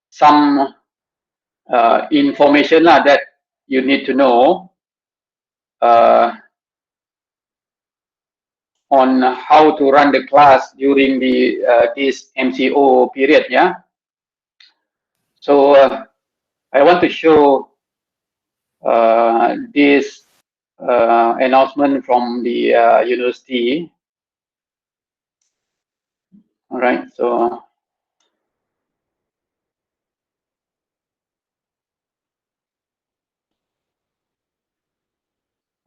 some information that you need to know on how to run the class during the this MCO period. So I want to show this announcement from the university. All right, so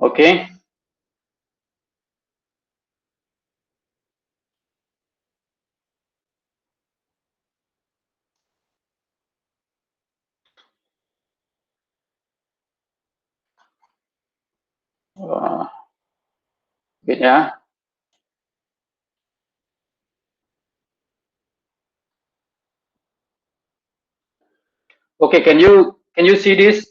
okay. Wait, okay, can you see this?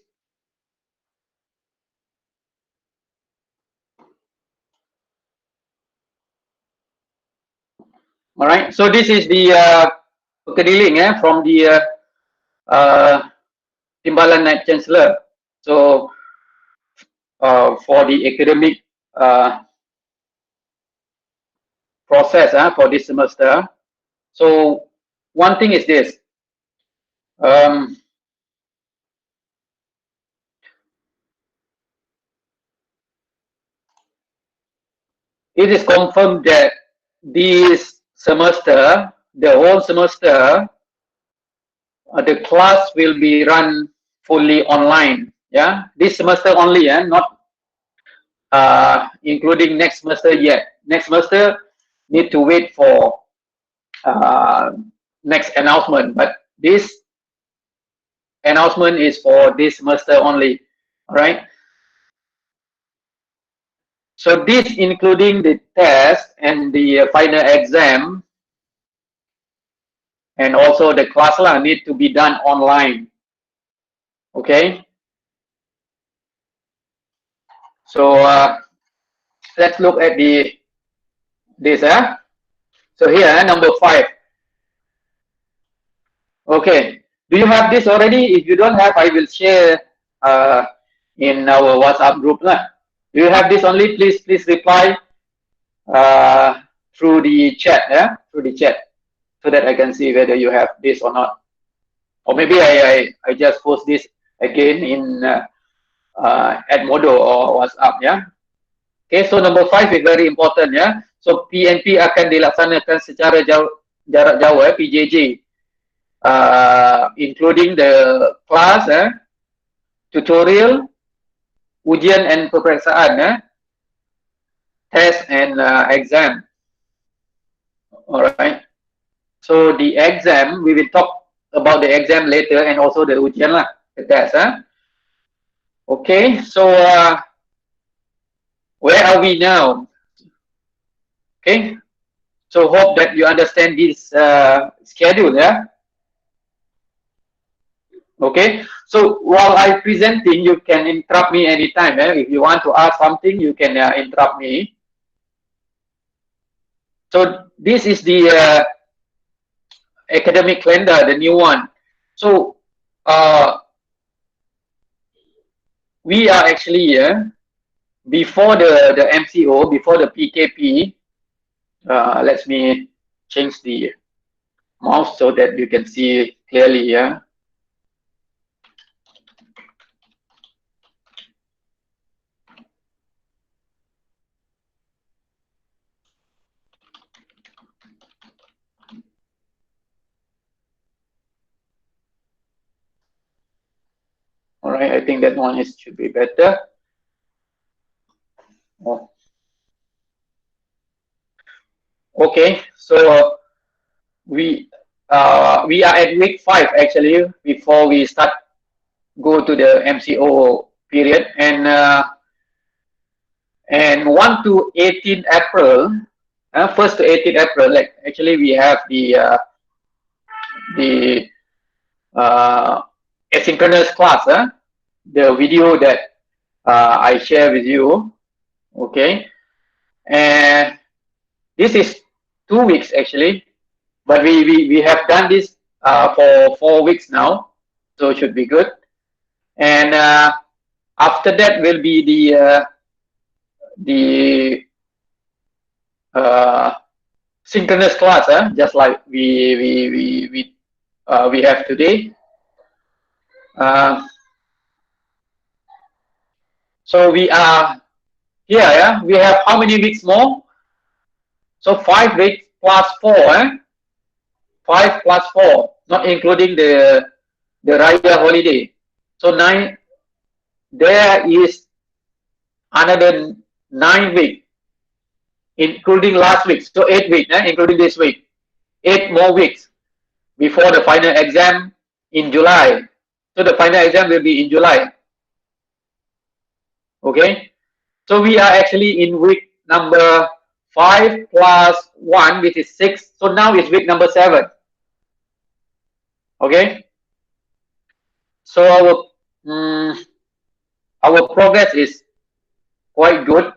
All right, so this is the scheduling from the Timbalan Naib Chancellor. So for the academic process for this semester. So one thing is this. It is confirmed that this semester, the whole semester, the class will be run fully online. This semester only, not including next semester yet. Next semester need to wait for next announcement, but this announcement is for this semester only. All right. So this including the test and the final exam, and also the class need to be done online. Okay. So let's look at this. So here, number 5. Okay. Do you have this already? If you don't have, I will share in our WhatsApp group. Do you have this only? Please reply through the chat. Through the chat, so that I can see whether you have this or not. Or maybe I just post this again in Edmodo or WhatsApp. Okay, so number 5 is very important. So PNP akan dilaksanakan secara jarak jauh, PJJ, including the class, tutorial, ujian and peperiksaan, test and exam. All right. So the exam, we will talk about the exam later, and also the ujian the test. Okay, so where are we now? Okay, so hope that you understand this schedule. Okay, so while I presenting, you can interrupt me anytime. If you want to ask something, you can interrupt me. So this is the academic calendar, the new one. So we are actually before the MCO, before the PKP. Let me change the mouse so that you can see clearly. All right, I think that one should be better. Okay, so we are at week 5 actually, before we start go to the MCO period, and 1 to 18 April, 1st to 18 April, like actually we have the asynchronous class, the video that I share with you. Okay, and this is 2 weeks actually, but we have done this for 4 weeks now, so it should be good. And after that will be the synchronous class, just like we have today. So we are here. Yeah, we have how many weeks more? So 5 weeks plus 4. 5 plus 4, not including the Raya holiday. So 9. There is another 9 weeks, including last week. So 8 weeks, including this week. 8 more weeks before the final exam in July. So the final exam will be in July. Okay. So we are actually in week number 5 plus 1, which is 6. So now it's week number 7. Okay. So our progress is quite good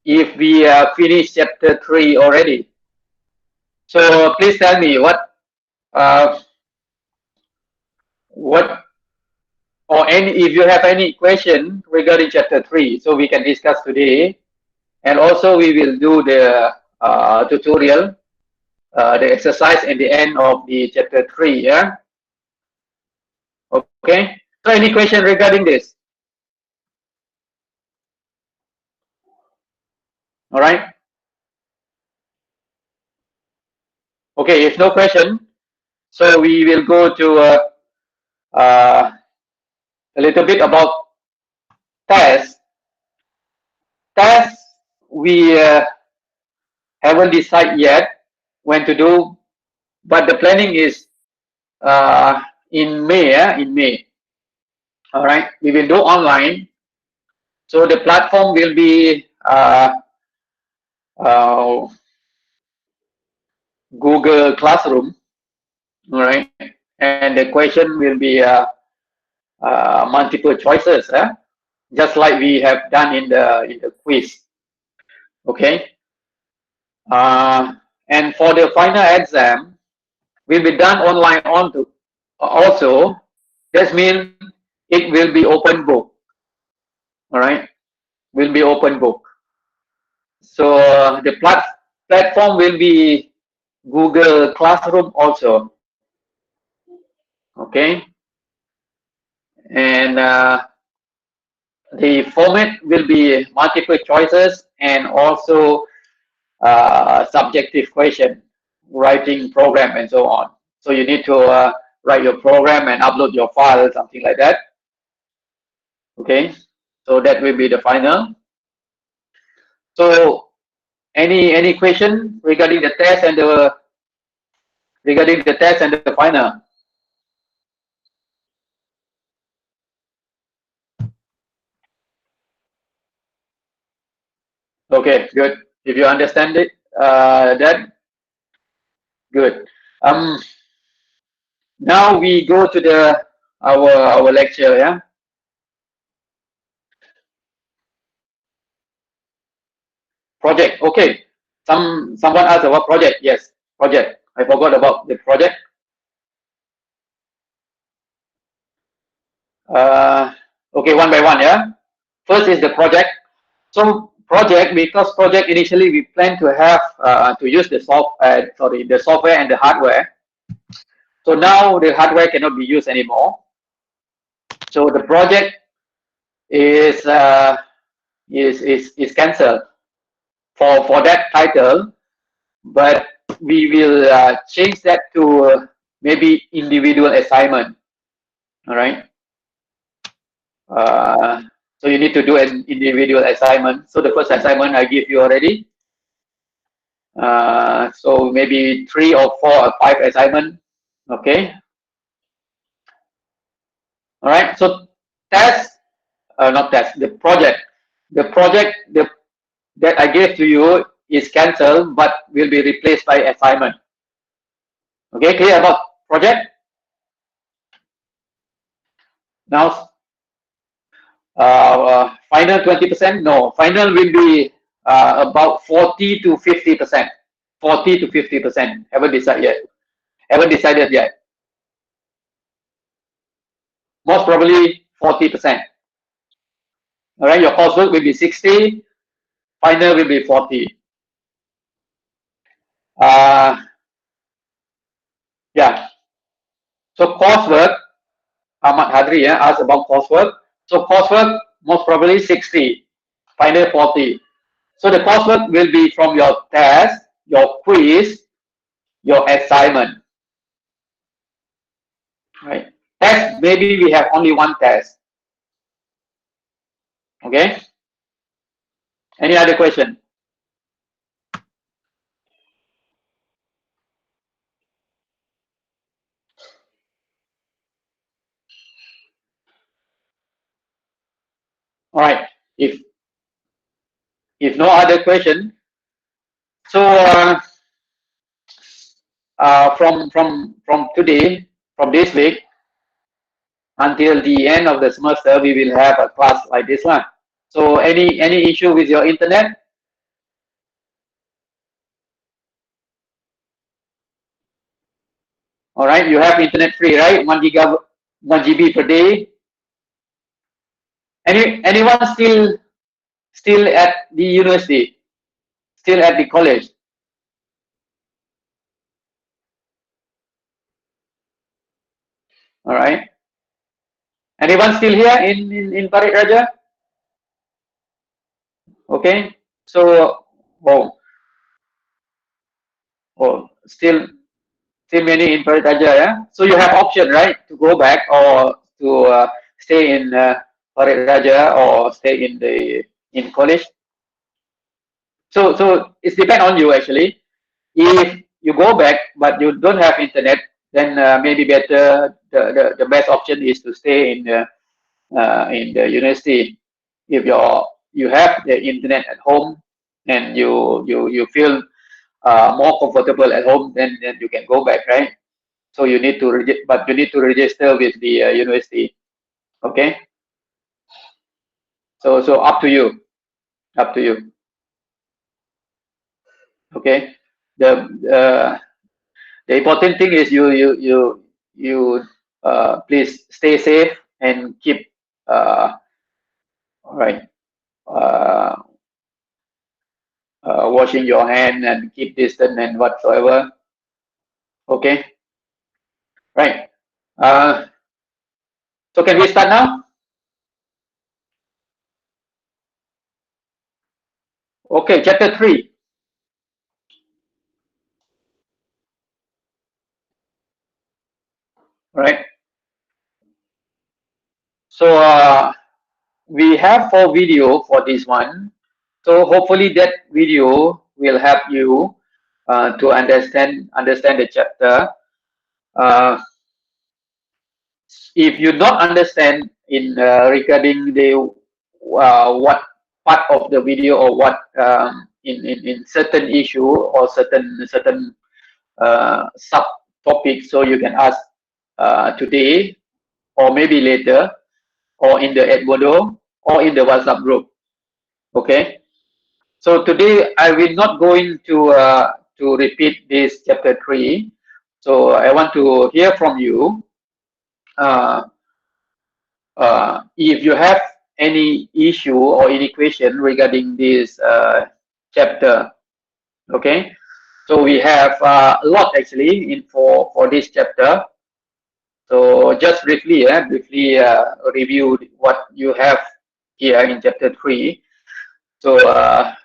if we finish chapter 3 already. So please tell me what or if you have any question regarding chapter 3, so we can discuss today. And also we will do the tutorial, the exercise at the end of the chapter 3. Yeah. Okay. So any question regarding this? All right. Okay. If no question, so we will go to a little bit about tests. Tests we haven't decided yet when to do, but the planning is in May. In May. All right. We will do online. So the platform will be Google Classroom, all right, and the question will be multiple choices, just like we have done in the quiz. Okay. And for the final exam, will be done online also. That means it will be open book. All right, will be open book. So the platform will be Google Classroom also. Okay. And the format will be multiple choices and also subjective question, writing program and so on. So you need to write your program and upload your file, something like that. Okay. So that will be the final. So any question regarding the test and the final? Okay, good. If you understand it, that good. Now we go to our lecture. Yeah. Project. Okay. Someone asked about project. Yes, project. I forgot about the project. Okay, one by one. Yeah. First is the project. So project, because project initially we plan to have to use the software and the hardware. So now the hardware cannot be used anymore. So the project is cancelled for that title, but we will change that to maybe individual assignment. All right. So you need to do an individual assignment. So the first assignment I give you already. So maybe 3 or 4 or 5 assignment. Okay. All right. So test, not test. The project that I gave to you is cancelled, but will be replaced by assignment. Okay. Clear about project? Now, final 20%. No, final will be about 40 to 50%. 40 to 50%. Haven't decided yet. Haven't decided yet. Most probably 40%. All right, your coursework will be 60, final will be 40. Yeah. So coursework, Ahmad Hadri asked about coursework. So coursework, most probably 60, final 40. So the coursework will be from your test, your quiz, your assignment. Right. Test, maybe we have only one test. Okay. Any other question? All right. If no other question, so from today, from this week until the end of the semester, we will have a class like this one. So any issue with your internet? All right, you have internet free, right? 1 GB per day. Anyone still at the university? Still at the college? All right. Anyone still here in Parit Raja? Okay. So still many in Parit Raja, yeah. So you have option, right, to go back or to stay in Parit Raja or stay in college. So it depends on you actually. If you go back but you don't have internet, then maybe better the best option is to stay in the university. If you have the internet at home and you feel more comfortable at home, then you can go back, right? So you need to but you need to register with the university. Okay. So up to you. Up to you. Okay. The important thing is you please stay safe and keep all right washing your hand and keep distance and whatsoever. Okay. Right. So can we start now? Okay, chapter 3. Right. So we have 4 video for this one. So hopefully that video will help you to understand the chapter. If you don't understand in regarding the what part of the video or what in certain issue or certain sub topic, so you can ask today or maybe later or in the Edmodo or in the WhatsApp group. Okay. So today I will not going to repeat this chapter 3. So I want to hear from you. If you have any issue or any question regarding this chapter, okay. So we have a lot actually in for this chapter. So just briefly, review what you have here in chapter 3. So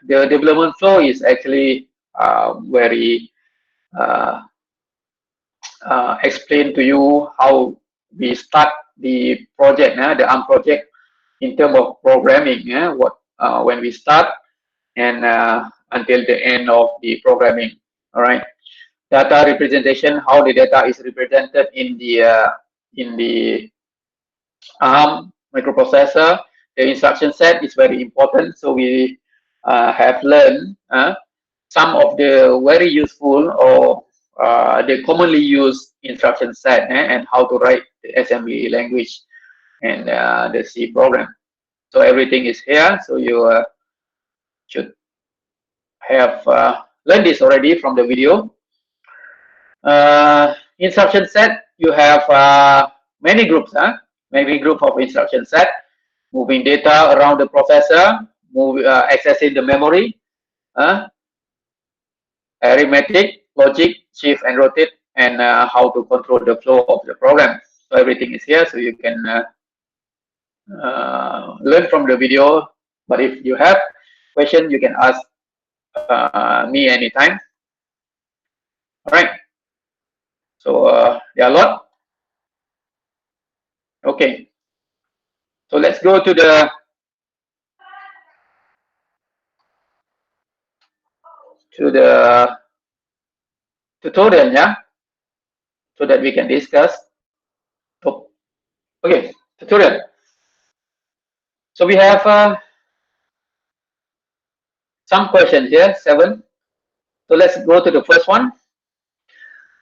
the development flow is actually very explain to you how we start the project, the ARM project in terms of programming, when we start and until the end of the programming. All right. Data representation, how the data is represented in the ARM microprocessor. The instruction set is very important. So we have learned some of the very useful or the commonly used instruction set and how to write the assembly language and the C program. So everything is here. So you should have learned this already from the video. instruction set, you have many groups, many group of instruction set, moving data around the processor, accessing the memory, arithmetic, logic, shift and rotate, and how to control the flow of the program. So everything is here, so you can learn from the video. But if you have question, you can ask me anytime. All right. So there are a lot. Okay. So let's go to the tutorial, yeah, so that we can discuss. Okay, tutorial. So we have some questions here, 7. So let's go to the first one.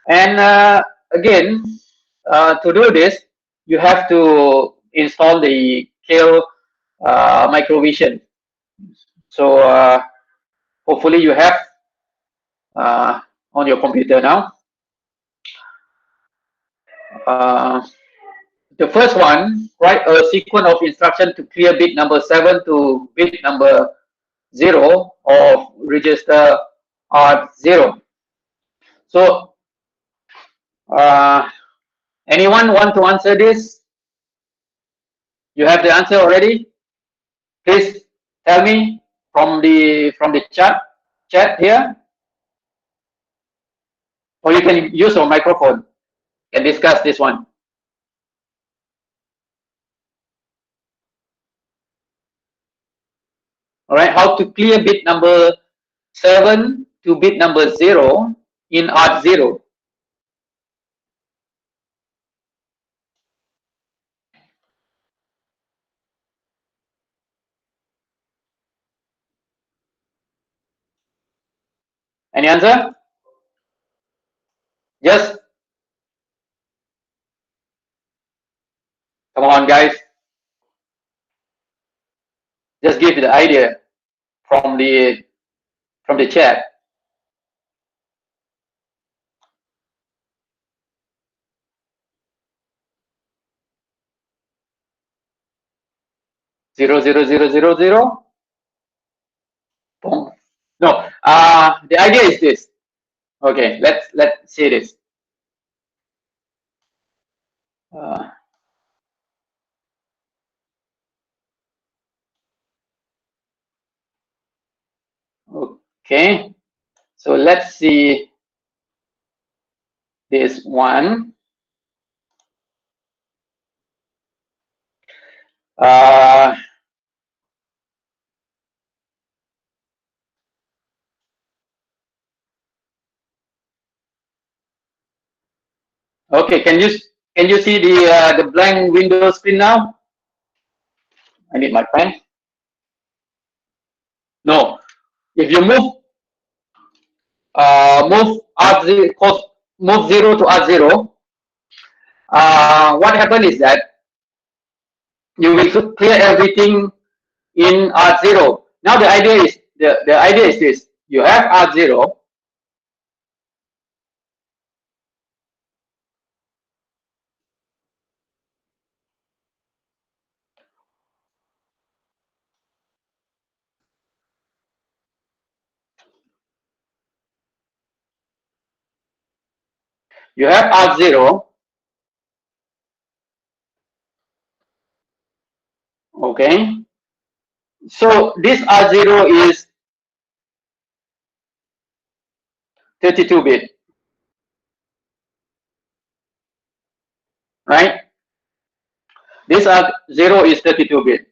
And again, to do this, you have to install the Kale Microvision. So hopefully you have on your computer now. The first one, write a sequence of instruction to clear bit number 7 to bit number 0 of register R0. So anyone want to answer this? You have the answer already? Please tell me from the chat here, or you can use your microphone and discuss this one. All right, how to clear bit number 7 to bit number 0 in R0. Any answer? Yes. Come on, guys. Just give the idea from the chat. Zero. No. The idea is this. Okay. Let's see this. Okay. So let's see this one. Okay, can you see the blank window screen now? I need my pen. No. If you move R0, move 0 to R0, what happens is that you will clear everything in R0. Now the idea is this: you have R0. You have R0. Okay. So this R0 is 32-bit, right? This R0 is 32-bit.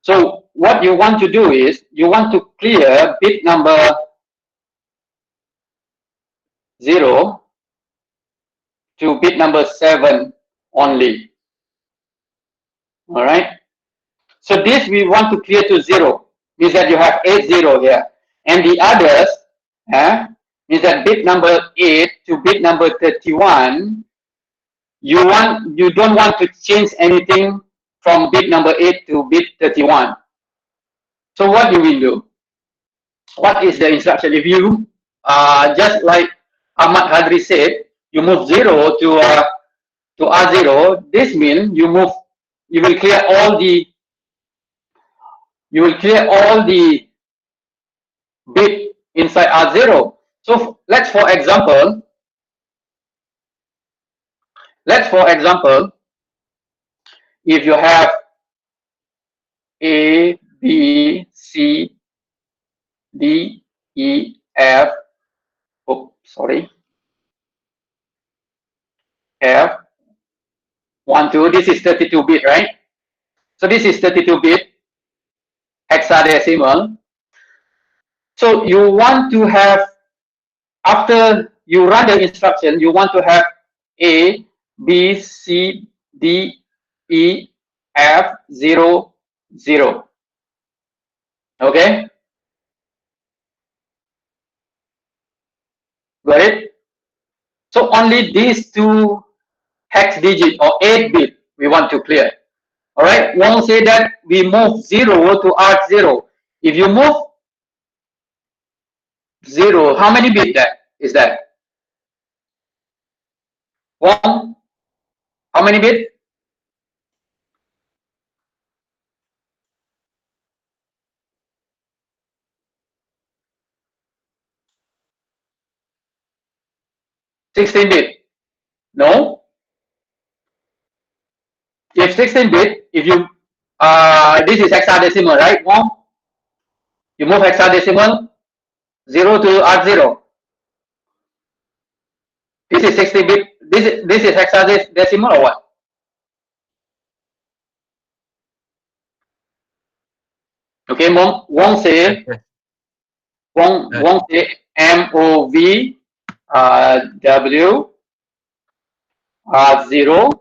So what you want to do is you want to clear bit number 0 to bit number 7 only. All right. So this we want to clear to 0, means that you have 80 here, and the others means that bit number 8 to bit number 31. You don't want to change anything from bit number 8 to bit 31. So what you will do? What is the instruction? If you just like Ahmad Hadri said, you move 0 to R0. This means you will clear all the bit inside R0. So let's for example, if you have A, B, C, D, E, F, F, 1, 2, this is 32 bit, right? So this is 32 bit hexadecimal. So you want to have, after you run the instruction, you want to have A, B, C, D, E, F, 0, 0. Okay? Got it? So only these two hex digit or 8 bit we want to clear. All right? Won't say that we move 0 to R0. If you move 0, how many bit that is that? Wong, how many bit? 16 bit. No? If 16 bit, if you this is hexadecimal, right? Wong, you move hexadecimal 0 to R0. This is 60 bit. This is hexadecimal or what? Okay, Wong say Wong say MOV W R0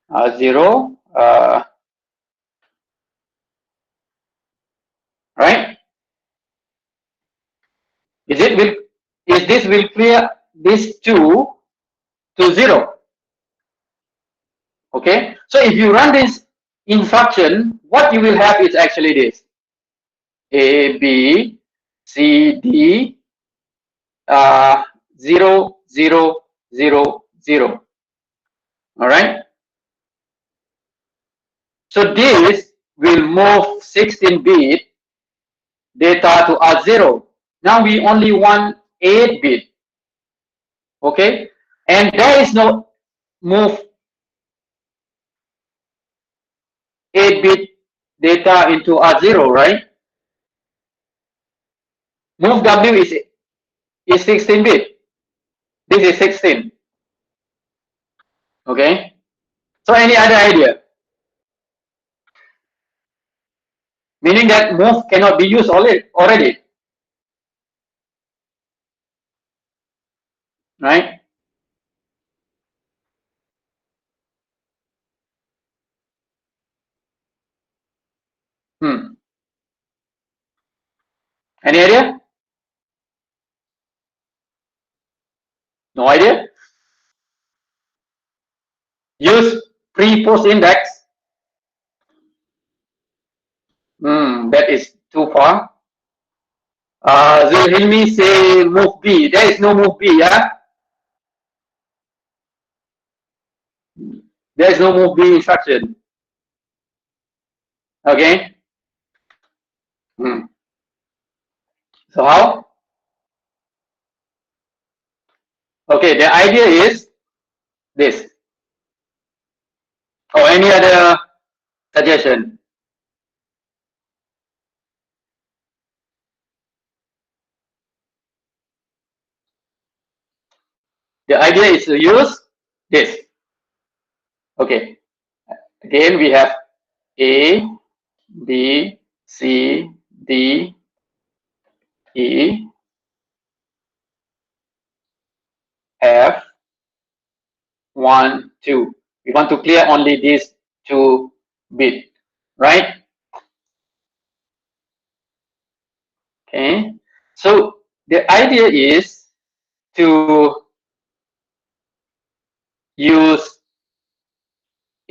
R0 right? Is this will clear this 2 to 0? Okay, so if you run this instruction, what you will have is actually this: A, B, C, D, 0, 0, 0, 0. All right. So this will move 16-bit data to R0. Now we only want 8-bit. Okay, and there is no move 8-bit data into R0, right? Move W is 16-bit. This is 16. Okay. So any other idea? Meaning that move cannot be used already. Right? Any idea? No idea? Use pre-post index. That is too far. Zulhilmi say move B. There is no move B, yeah? There is no move B instruction. Okay. So how? Okay, the idea is this. Or any other suggestion? The idea is to use this. Okay. Again, we have A, B, C, D, E, F, 1, 2. We want to clear only these 2 bits, right? Okay. So the idea is to use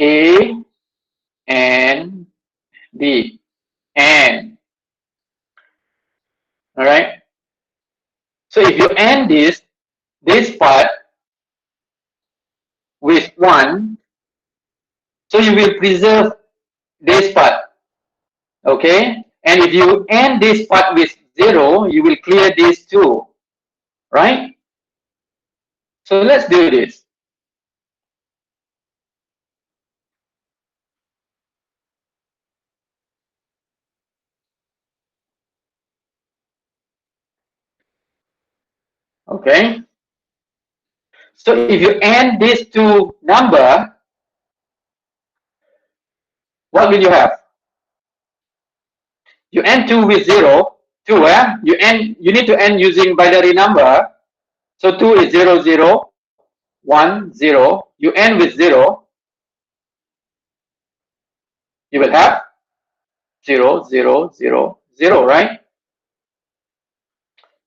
A and D, and All right. So if you end this part with 1, so you will preserve this part. Okay. And if you end this part with 0, you will clear this too. Right? So let's do this. Okay. So if you add these two number, what will you have? You end 2 with 0, 2, you need to end using binary number. So 2 is 0, 0, 1, 0. You end with 0, you will have 0, 0, 0, 0, right?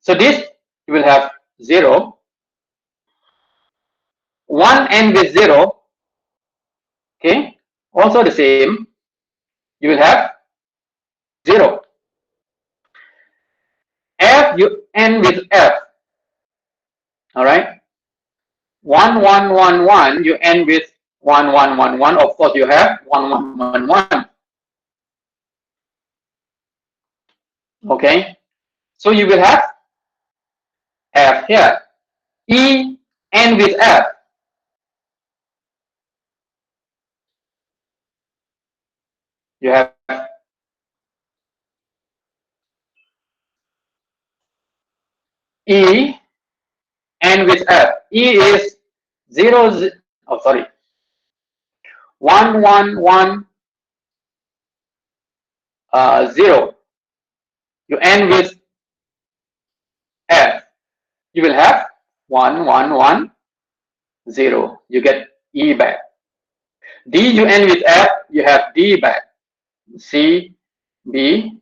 So this, you will have 0. 1 end with 0, okay? Also the same, you will have 0. F, you end with F, all right? 1, 1, 1, 1, you end with 1, 1, 1, 1. Of course, you have 1, 1, 1, 1. Okay? So you will have F here. E end with F. You have E end with F. E is 0, 0, oh, sorry. 1, 1, 1, 0. You end with F. You will have 1, 1, 1, 0. You get E back. D, you end with F. You have D back. C, B,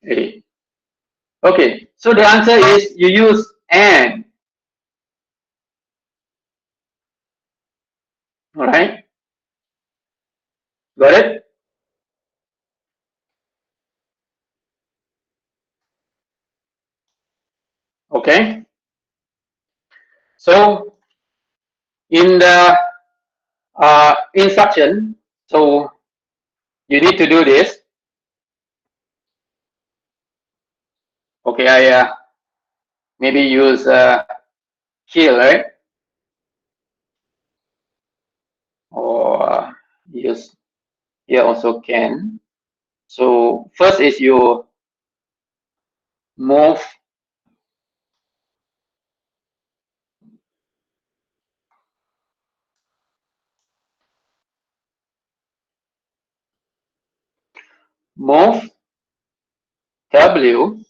A. Okay, so the answer is you use AND. All right, got it? Okay, so in the instruction, so you need to do this. Okay, I maybe use kill, right? Or use here also can. So first is you move W.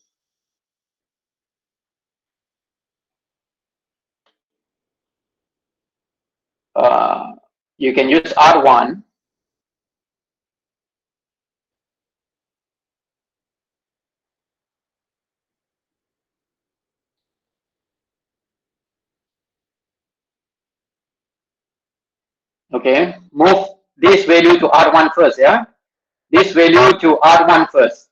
You can use R1. Okay, move this value to R1 first, yeah? This value to R1 first.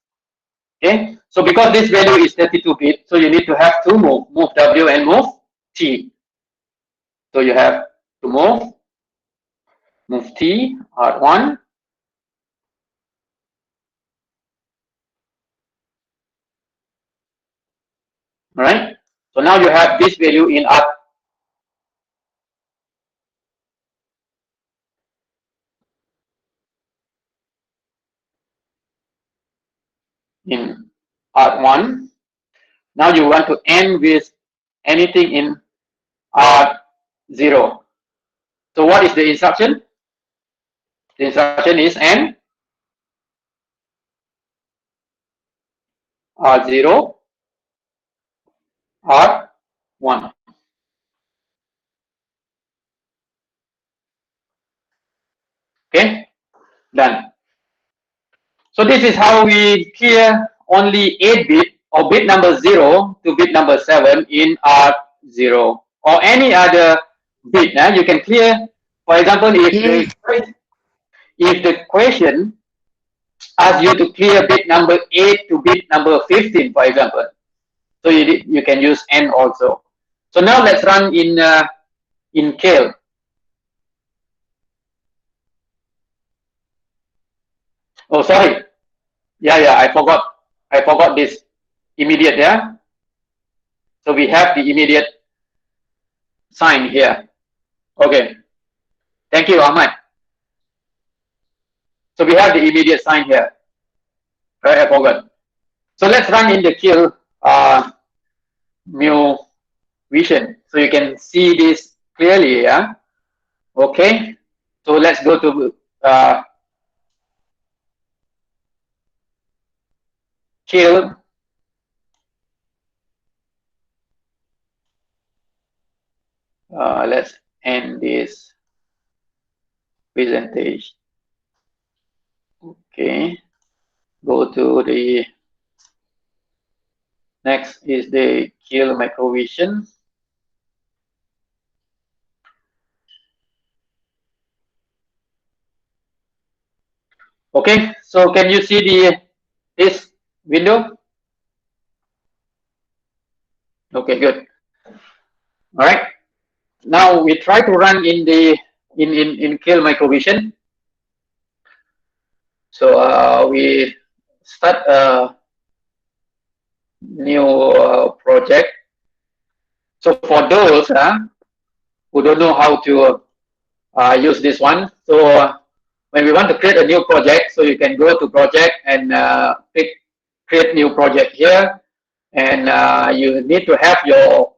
Okay, so because this value is 32-bit, so you need to have two move W and move T. So you have to move T, R1. All right, so now you have this value in R1. Now you want to end with anything in R0. So what is the instruction? The instruction is end R0, R1. Okay, done. So this is how we clear only 8-bit or bit number 0 to bit number 7 in R0 or any other bit. You can clear, for example, if the question ask you to clear bit number 8 to bit number 15, for example. So you can use N also. So now let's run in Kale. Oh, sorry. Yeah, I forgot this immediate, yeah. So we have the immediate sign here. Okay. Thank you, Ahmad. So we have the immediate sign here. Right, I forgot. So let's run in the Kill Mu Vision. So you can see this clearly, yeah. Okay. So let's go to Kill. Let's end this presentation. Okay. Go to the next is the Kill Microvision. Okay, so can you see this window? Okay, good. All right. Now we try to run in Kill Microvision. So we start a new project. So for those who don't know how to use this one, so when we want to create a new project, so you can go to project and click create new project here, and you need to have your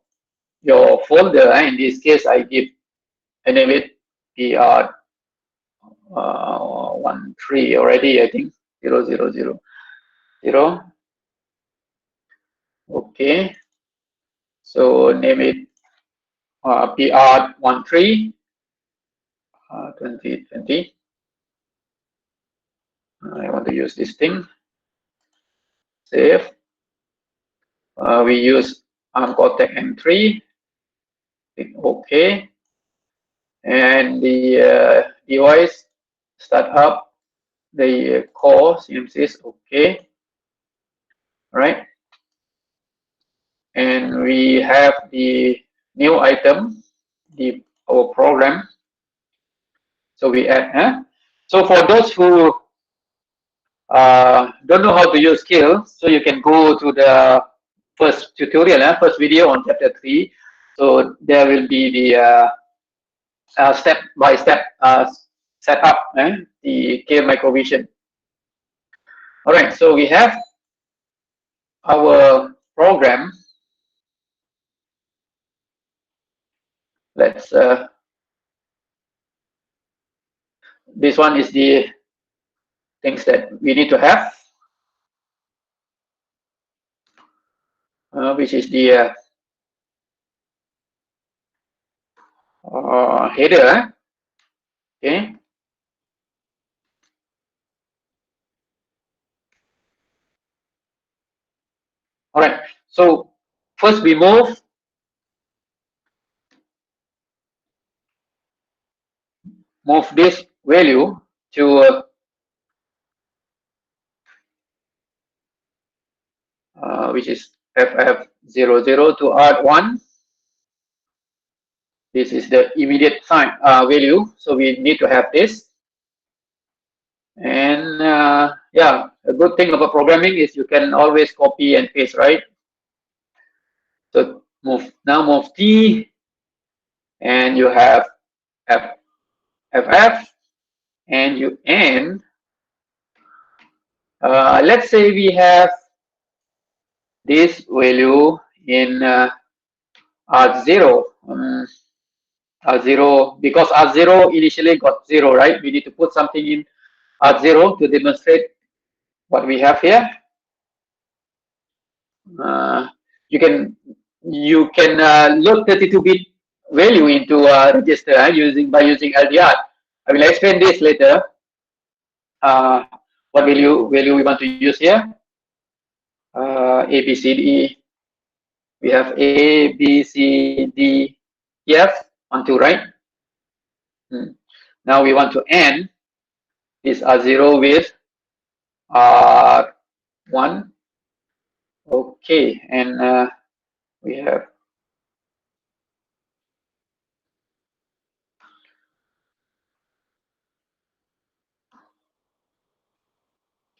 folder. In this case, I name it PR 13 already. I think 000. Okay, so name it PR 13 2020. I want to use this thing. Save. We use Cortex M3. Click OK. And the device start up the core CMCs. OK. Right. And we have the new item, our program. So we add. So for those who don't know how to use Skill, so you can go to the first tutorial, first video on chapter 3. So there will be the step-by-step setup, the K Microvision. All right, so we have our program. Let's. This one is the things that we need to have, which is the header. Okay. All right. So first we move this value to which is FF00 to R1. This is the immediate sign value, so we need to have this. And yeah, a good thing about programming is you can always copy and paste, right? So move T, and you have FF, and you end. Let's say we have this value in R0. R0, because R0 initially got 0, right? We need to put something in R0 to demonstrate what we have here. You can load 32-bit value into a register by using LDR. I will explain this later. What value we want to use here? A, B, C, D. We have A, B, C, D, E, F, 1, 2, right? Now we want to end this R0 with R1. Okay, and we have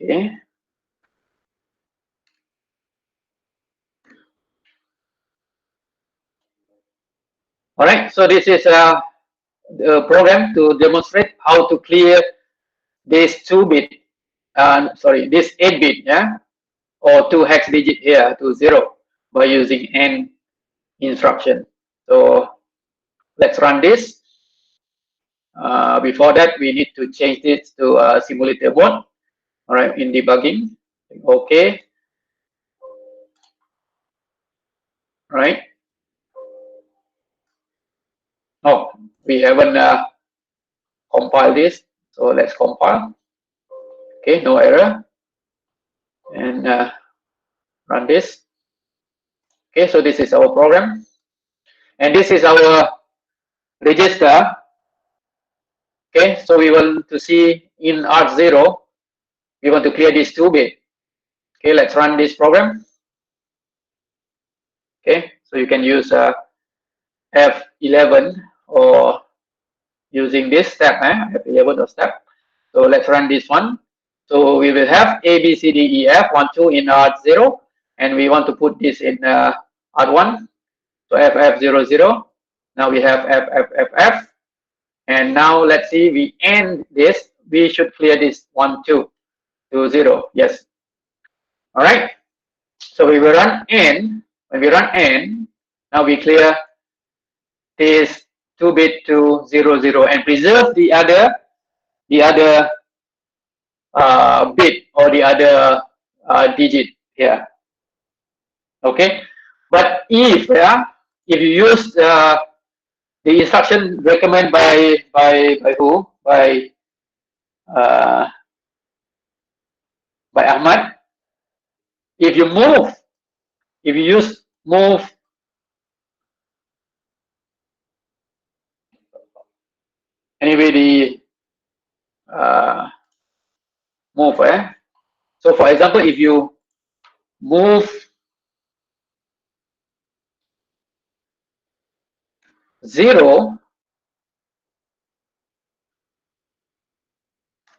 okay. All right, so this is the program to demonstrate how to clear this 2-bit, this 8-bit, yeah, or 2 hex digit here to 0 by using AND instruction. So let's run this. Before that, we need to change this to simulator mode. All right, in debugging. Okay. Right. Oh, we haven't compiled this, so let's compile. Okay, no error, and run this. Okay, so this is our program, and this is our register. Okay, so we want to see in R0, we want to clear this 2-bit. Okay, let's run this program. Okay, so you can use F11 or using this step, F11 or step. So let's run this one. So we will have A, B, C, D, E, F, 1, 2 in R0, and we want to put this in R1. So FF00. Now we have FFFF. And now let's see, we end this. We should clear this 1, 2 to 0. Yes. All right. So we will run N. When we run N, now we clear this 2-bit to 0, 0 and preserve the other bit or the other digit here. Okay. But if you use the instruction recommended by who? By Ahmad. If you use move anyway the move, so for example, if you move 0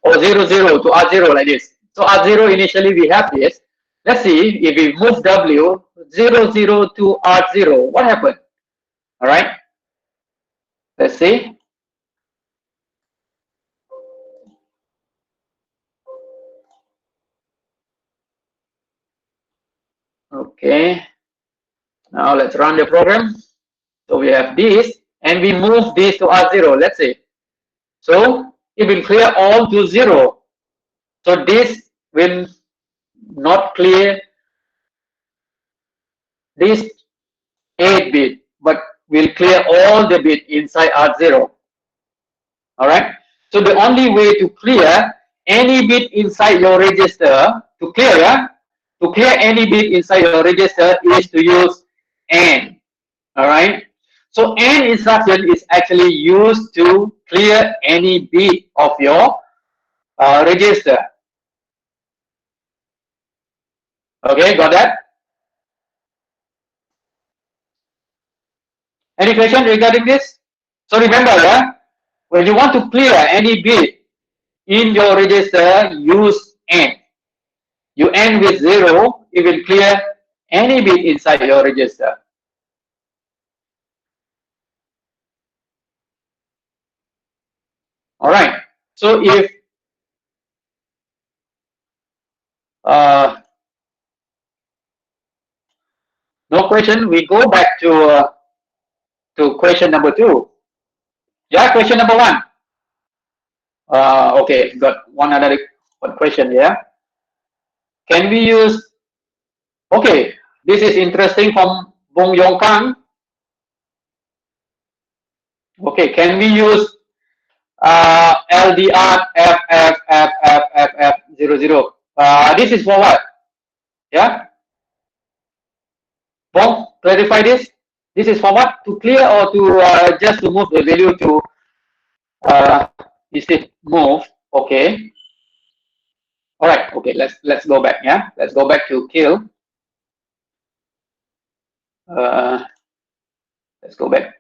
or 0, 0 to R0 like this. So R0 initially we have this. Let's see if we move W 0, 0 to R0, what happened? All right. Let's see. Okay. Now let's run the program. So we have this, and we move this to R0. Let's say. So it will clear all to 0. So this will not clear this 8-bit, but will clear all the bit inside R0. All right. So the only way to clear any bit inside your register, to clear any bit inside your register is to use AND. All right. So AND instruction is actually used to clear any bit of your register. Okay, got that? Any question regarding this? So remember, when you want to clear any bit in your register, use AND. You end with 0, it will clear any bit inside your register. All right. So if no question, we go back to question number 2. Yeah, question number 1. Okay, got one question here. Can we use? Okay, this is interesting from Bong Yong Kang. Okay, can we use LDR FFFFF00? This is for what? Yeah. Bong, clarify this. This is for what? To clear or to just to move the value to? Is it move? Okay. All right. Okay. Let's go back. Yeah. Let's go back to kill. Let's go back.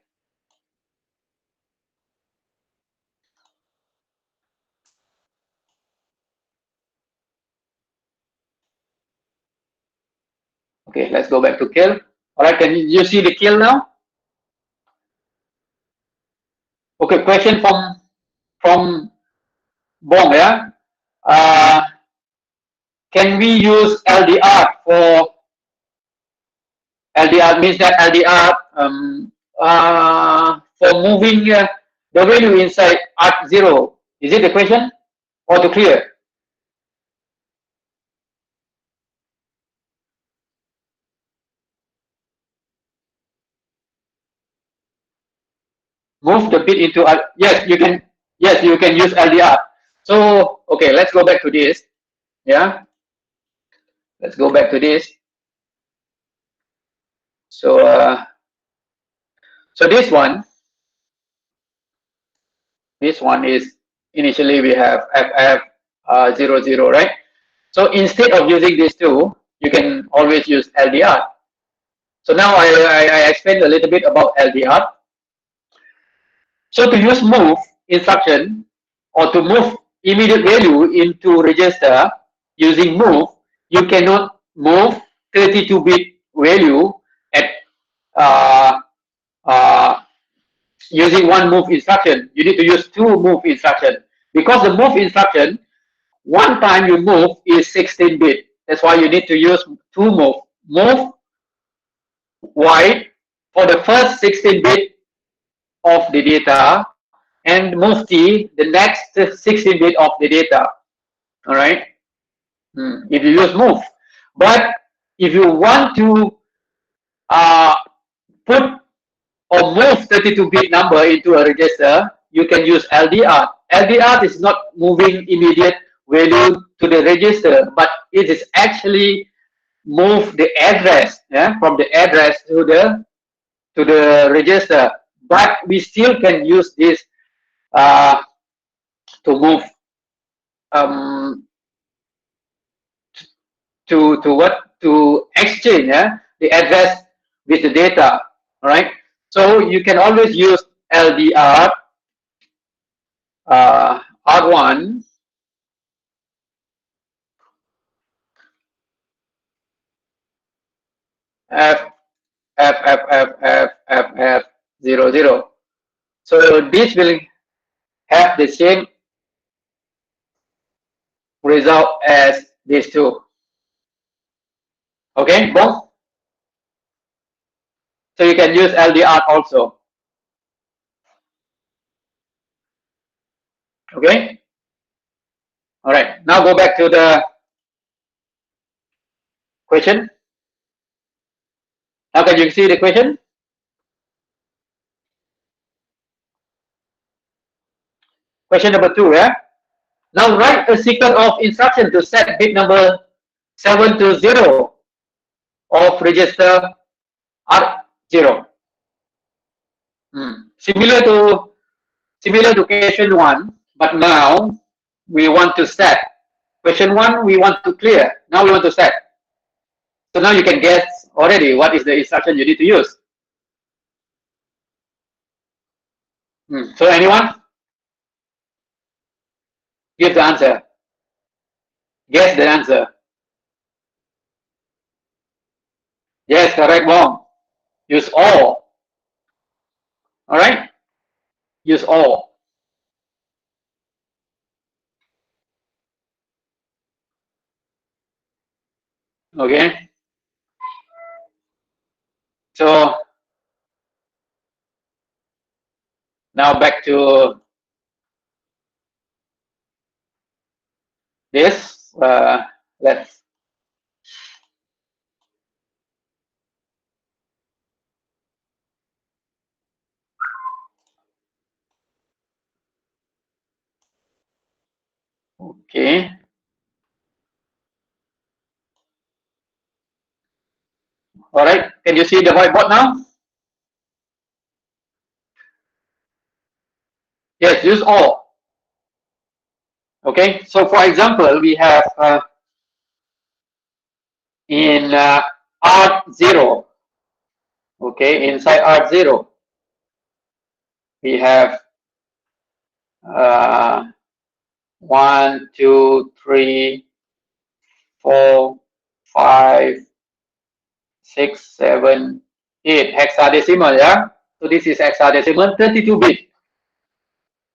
Okay. Let's go back to kill. All right. Can you see the kill now? Okay. Question from Bong. Yeah. Can we use LDR for LDR means that LDR for moving the value inside arc0. Is it the question or to clear? Move the bit into yes, you can. Yes, you can use LDR. So okay, let's go back to this. Yeah, let's go back to this. So so this one is initially we have FF00, right? So instead of using these two, you can always use LDR. So now I explained a little bit about LDR. So to use move instruction or to move immediate value into register using move, you cannot move 32-bit value at using one move instruction. You need to use two move instruction because the move instruction one time you move is 16-bit. That's why you need to use two move. Move wide for the first 16-bit of the data and move t the next 16-bit of the data. All right. If you use move, but if you want to put or move 32-bit number into a register, you can use LDR. LDR is not moving immediate value to the register, but it is actually move the address, yeah, from the address to the register. But we still can use this to move to exchange, yeah, the address with the data. All right. So you can always use LDR R1 F F F F F F F 00. So this will have the same result as these two. Okay, both. So you can use LDR also. Okay. All right. Now go back to the question. Now can you see the question? Question number 2. Yeah. Now write a sequence of instructions to set bit number 7 to 0 of register R0. Similar to question 1, but now we want to set. Question 1 we want to clear. Now we want to set. So now you can guess already what is the instruction you need to use. So anyone? Give the answer. Guess the answer. Yes, correct, Bong. Use all. All right? Use all. Okay? So now back to this. Let's okay. All right. Can you see the whiteboard now? Yes, use all. Okay, so for example, we have in art0, okay, inside art0, we have 1, 2, 3, 4, 5, 6, 7, 8 hexadecimal, yeah. So this is hexadecimal 32-bit.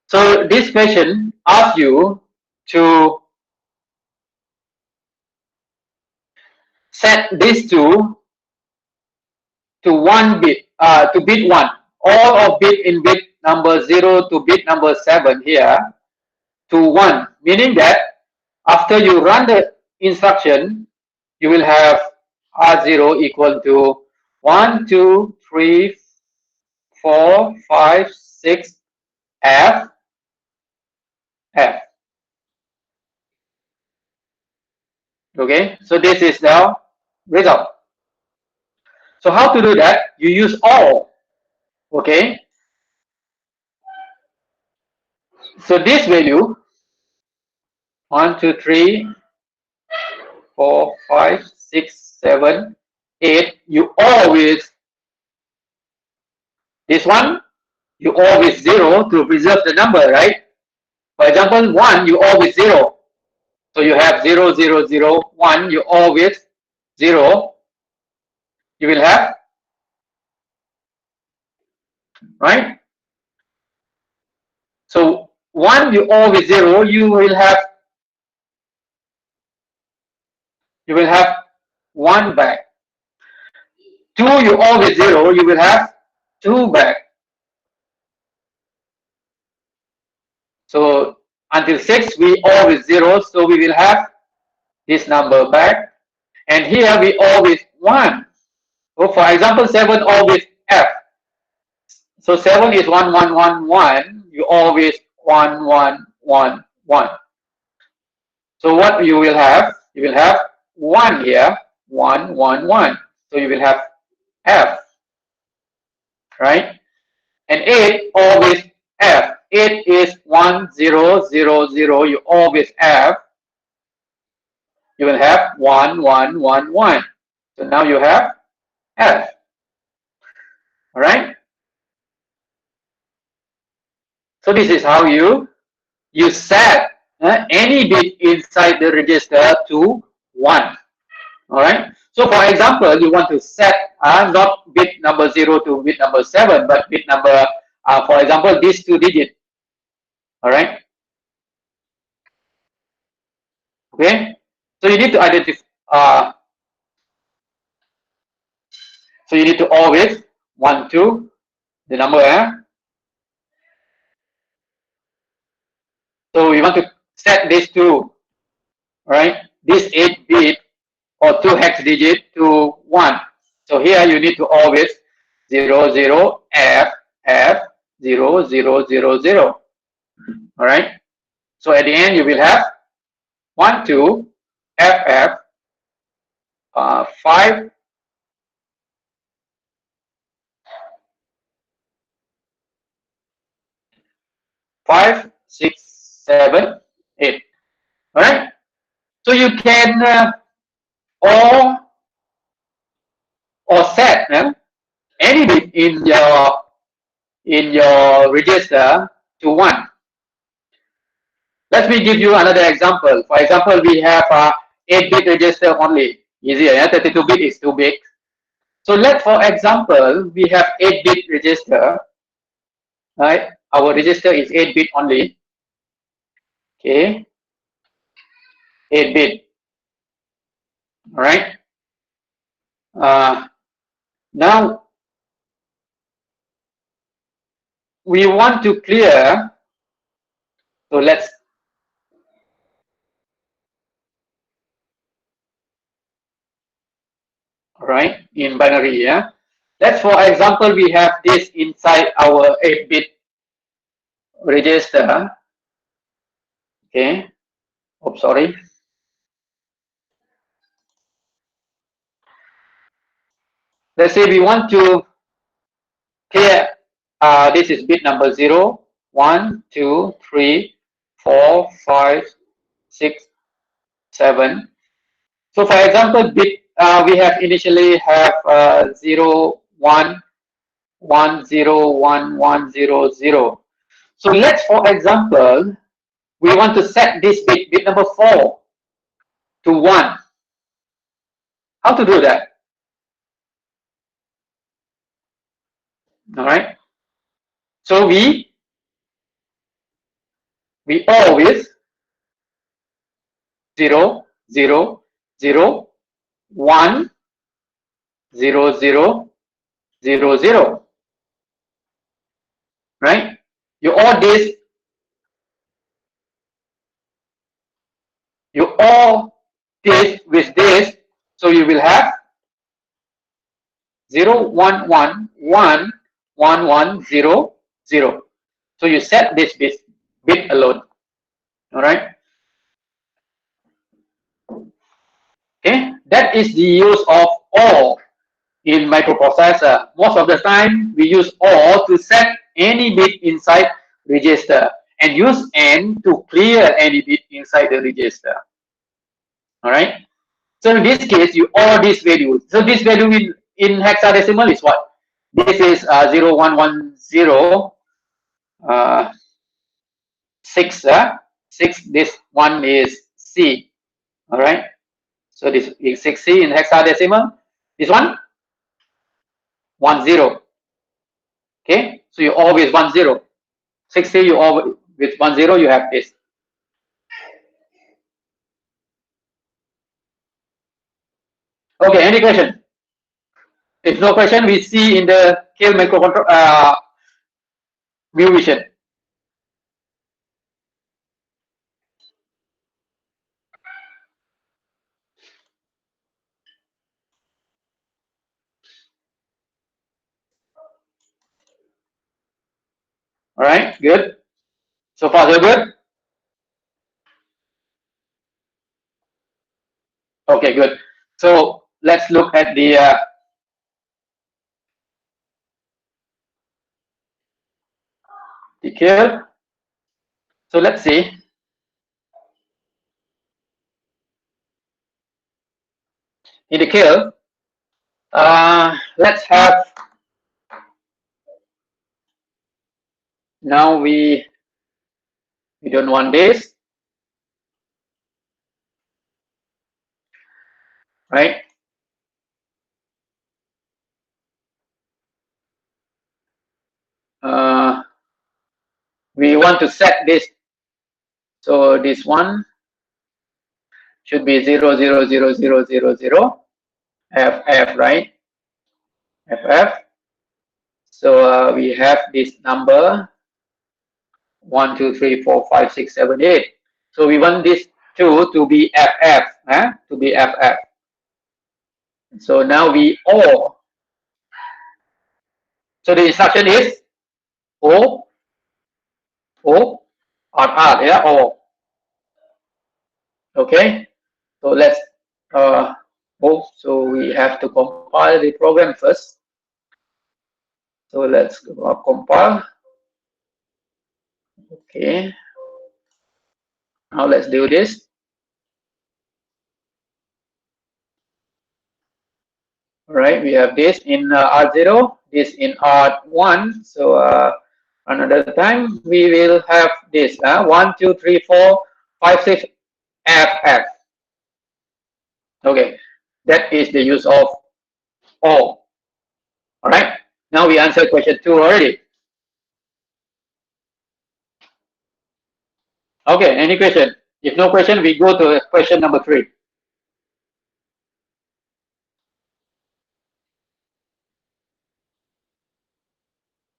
So this question asks you to set these two to 1 bit, to bit 1. All of bit in bit number 0 to bit number 7 here to 1, meaning that after you run the instruction, you will have R0 equal to 1, 2, 3, 4, 5, 6, F, F. Okay, so this is the result. So how to do that? You use all. Okay, so this value 1, 2, 3, 4, 5, 6, 7, 8, you always, this one, you always 0 to preserve the number, right? For example, 1, you always 0. So you have 0, 0, 0, 1, you always 0. You will have, right? So 1, you always 0, you will have 1 back. 2, you always 0, you will have 2 back. So until 6, we always 0, so we will have this number back. And here we always 1. So for example, 7 always F. So 7 is 1, 1, 1, 1. You always 1, 1, 1, 1. So what you will have? You will have 1 here, 1, 1, 1. So you will have F, right? And 8 always F. 8 is 1, 0, 0, 0. You always F. You will have 1, 1, 1, 1. So now you have F. All right? So this is how you set any bit inside the register to 1. All right. So for example, you want to set not bit number 0 to bit number 7, but bit number, for example, these 2 digits. All right. Okay. So you need to identify. So you need to always 1, 2, the number. So we want to set these 2, right? This 8-bit or 2 hex digit to 1. So here you need to always 0, 0, F, F, 0, 0, 0, 0. All right. So at the end, you will have 1, 2, F, F, 5, 5, 6, 7, 8. All right. So you can or set any bit in your register to 1. Let me give you another example. For example, we have 8-bit register only. Easier, yeah? 32-bit is too big. So for example, we have 8-bit register, right? Our register is 8-bit only. Okay, 8-bit. All right. Now we want to clear. So let's. All right, in binary, yeah. Let's, for example, we have this inside our 8-bit register. Okay. Oh, sorry. Let's say we want to clear. This is bit number 0, 1, 2, 3, 4, 5, 6, 7. So for example, bit we have initially have 0, 1, 1, 0, 1, 1, 0, 0. So let's, for example, we want to set this bit number 4 to 1. How to do that? All right. So we always 0, 0, 0, 1, 0, 0, 0, 0. Right? You all this, with this, so you will have 0, 1, 1, 1, 1, 1, 0, 0. So you set this bit alone. All right. Okay. That is the use of OR in microprocessor. Most of the time, we use OR to set any bit inside register and use AND to clear any bit inside the register. All right. So in this case, you OR this value. So this value in hexadecimal is what? This is 0, 1, 1, 0, 6. 6. This one is C. All right. So this is 6C in hexadecimal. This one 1, 0. Okay. So you always 1, 0. 6C you always with 1, 0 you have this. Okay. Any question? If no question, we see in the kill microcontroller view vision. All right. Good. So far so good. Okay. Good. So let's look at the kill. So let's see. In the kill, let's have, now we don't want this, right? We want to set this. So this one should be 0, 0, 0, 0, 0, 0, FF, right? FF. So we have this number 1, 2, 3, 4, 5, 6, 7, 8. So we want this 2 to be FF, to be FF. So now we O. So the instruction is O, O, R, yeah, O. Okay. So let's so we have to compile the program first. So let's compile. Okay. Now let's do this. All right, we have this in R0, this in R1. So another time we will have this 1, 2, 3, 4, 5, 6, FF. Okay, that is the use of O. All right, now we answered question 2 already. Okay, any question? If no question, we go to question number 3.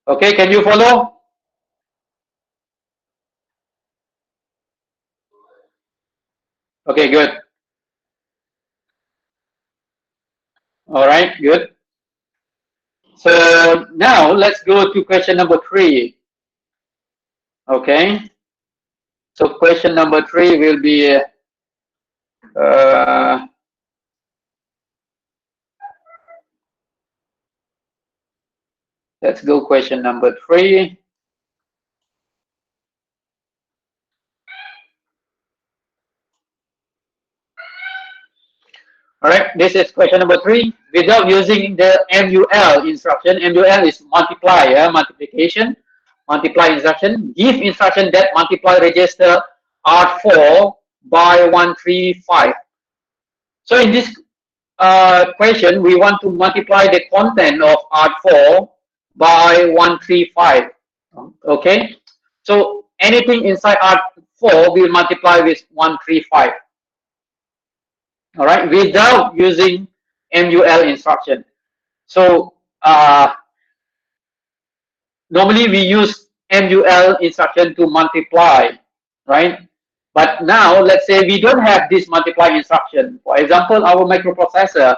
Okay, can you follow? Okay, good. All right, good. So now let's go to question number 3. Okay. So question number 3 will be let's go question number 3. This is question number 3. Without using the MUL instruction, MUL is multiply, multiplication, multiply instruction. Give instruction that multiply register R4 by 135. So in this question, we want to multiply the content of R4 by 135. Okay, so anything inside R4 will multiply with 135. All right, without using MUL instruction. So normally we use MUL instruction to multiply, right? But now let's say we don't have this multiply instruction. For example, our microprocessor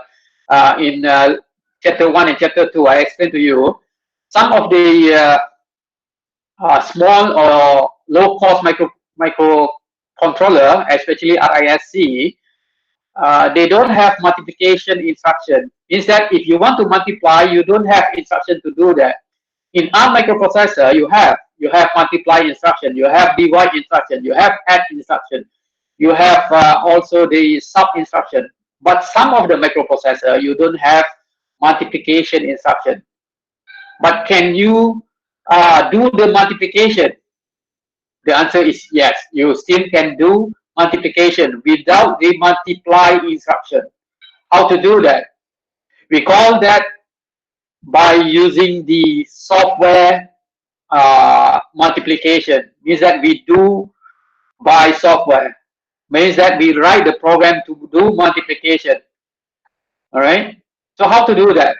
in chapter 1 and chapter 2, I explained to you some of the small or low cost microcontroller, especially RISC, they don't have multiplication instruction. Means that if you want to multiply, you don't have instruction to do that. In our microprocessor, you have multiply instruction, you have divide instruction, you have add instruction, you have also the sub instruction. But some of the microprocessor, you don't have multiplication instruction. But can you do the multiplication? The answer is yes. You still can do multiplication without the multiply instruction. How to do that? We call that by using the software multiplication. Means that we do by software. Means that we write the program to do multiplication. All right. So how to do that?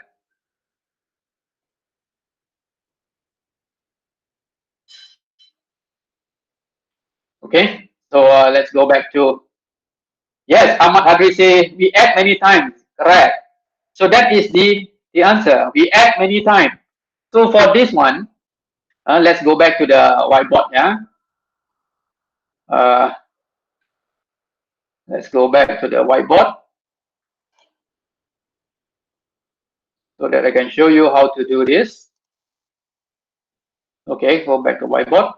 Okay. So let's go back to, yes, Ahmad Hadri say we add many times. Correct. So that is the answer. We add many times. So for this one, let's go back to the whiteboard. Yeah. Let's go back to the whiteboard so that I can show you how to do this. Okay, go back to whiteboard.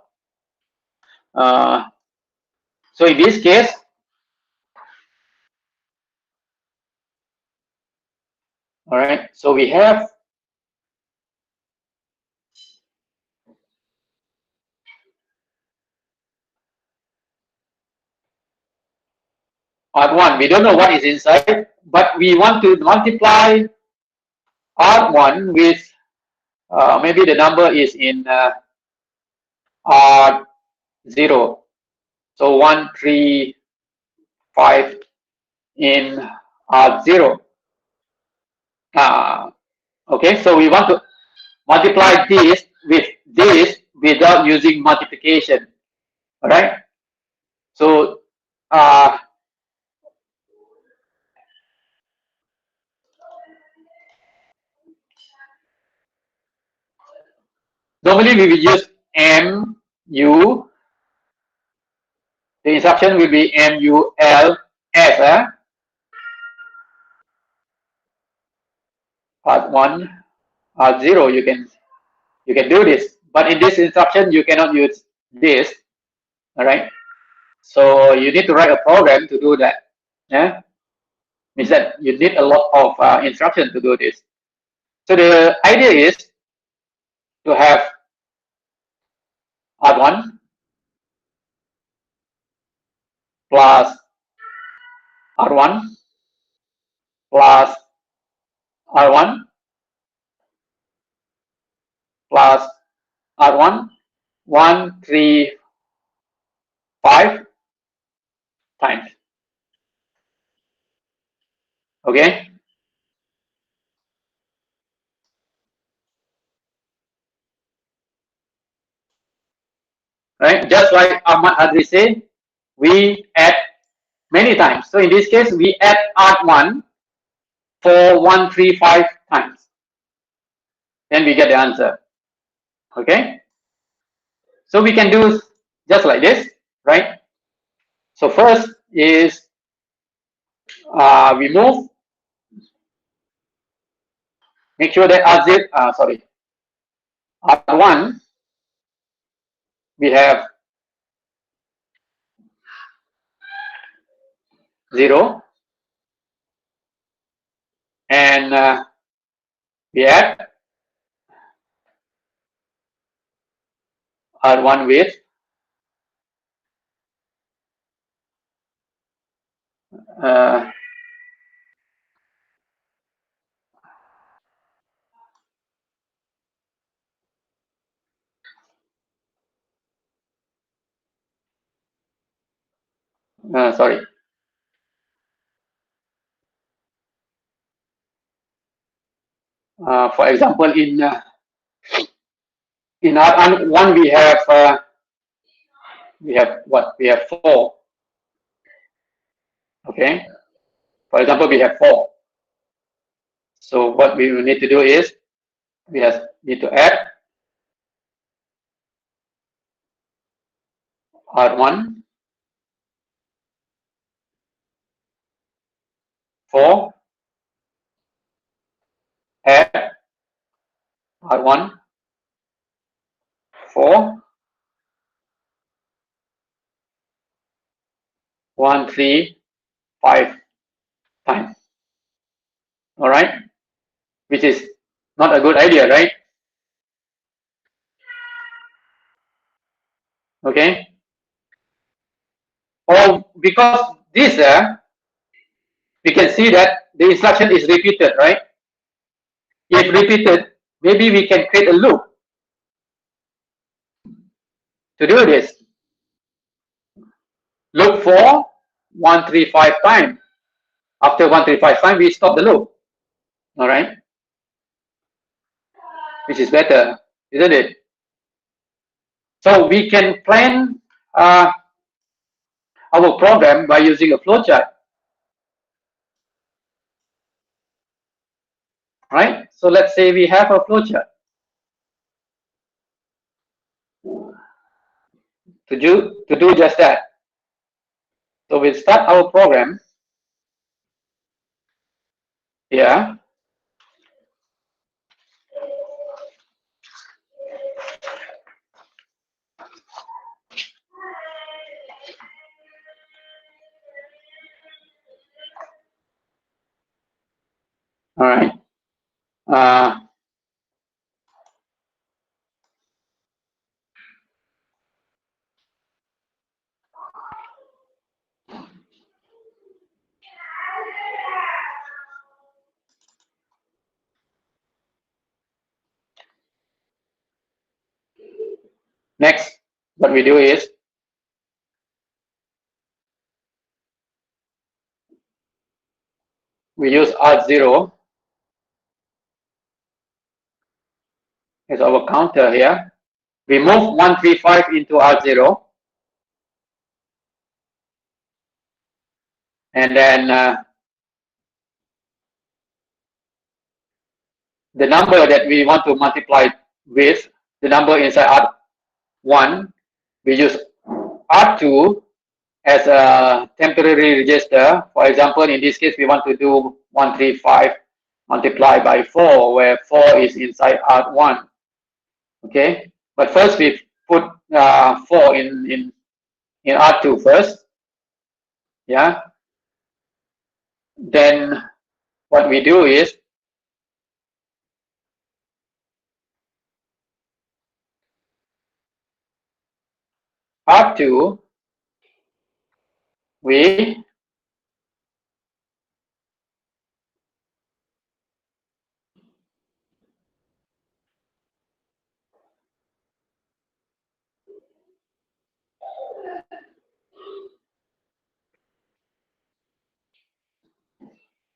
So in this case, all right, so we have R1. We don't know what is inside, but we want to multiply R1 with maybe the number is in R0. So 135 in R0. Okay, so we want to multiply this with this without using multiplication. All right. So normally we will use MU. The instruction will be MULS. Part 1, part 0. You can do this, but in this instruction you cannot use this. All right. So you need to write a program to do that. Yeah. Means that you need a lot of instruction to do this. So the idea is to have R1 plus R1 plus R1 plus R1 135 times. Okay. Right. Just like Ahmad Hadri said, we add many times. So in this case, we add R1 for 135 times. Then we get the answer. Okay. So we can do just like this, right? So first is we move. Make sure that R1 we have 0, and we add R1 with sorry. For example, in R1 we have what? We have 4. Okay. For example, we have 4. So what we will need to do is we need to add R1 4, add R1 4, 1, 3, 5 times. All right, which is not a good idea, right? Okay. Or because this, we can see that the instruction is repeated, right? If repeated, maybe we can create a loop to do this. Loop for 1, 3, 5 times. After 1, 3, 5 times, we stop the loop. All right, which is better, isn't it? So we can plan our program by using a flowchart. Right? So let's say we have a flowchart to do just that. So we'll start our program here. All right. Next, what we do is we use R0 as our counter here. We move 1, 3, 5 into R0. And then the number that we want to multiply with, the number inside R1, we use R2 as a temporary register. For example, in this case, we want to do 135 multiplied by 4, where 4 is inside R1. Okay, but first we put 4 in R2 first. Yeah. Then what we do is R2 we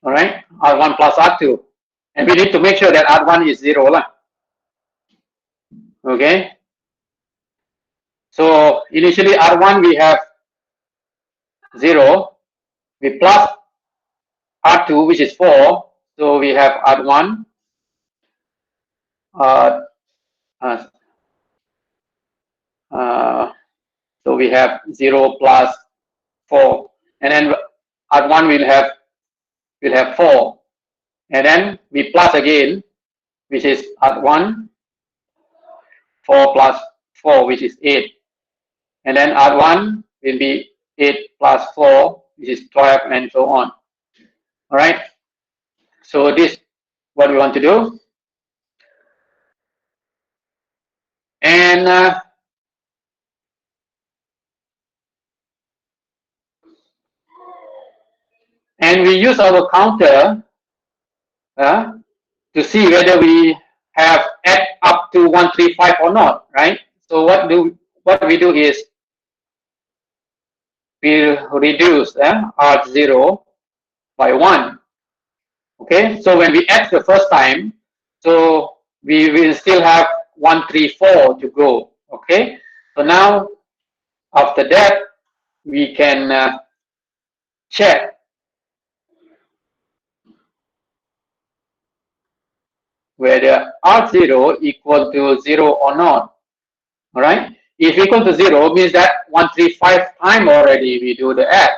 all right, R1 plus R2, and we need to make sure that R1 is 0 lah. Okay, so initially R1 we have 0, we plus R2 which is 4, so we have R1 so we have 0 plus 4, and then R1 will have 4, and then we plus again, which is R1 4 plus 4, which is 8, and then R1 will be 8 plus 4, which is 12, and so on. All right. So this what we want to do, and we use our counter to see whether we have add up to 135 or not, right? So what we do is we reduce R0 by 1. Okay, so when we add the first time, so we will still have 134 to go. Okay, so now after that we can check whether R0 equal to 0 or not. All right, if equal to 0 means that 135 time already we do the add.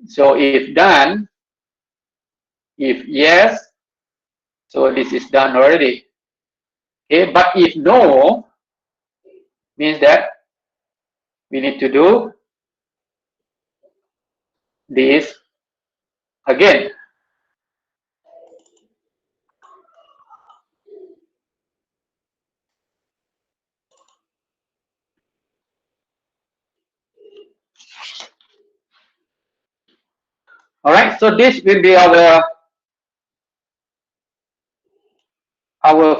So if done, if yes, so this is done already. Okay, but if no, means that we need to do this again. All right, so this will be our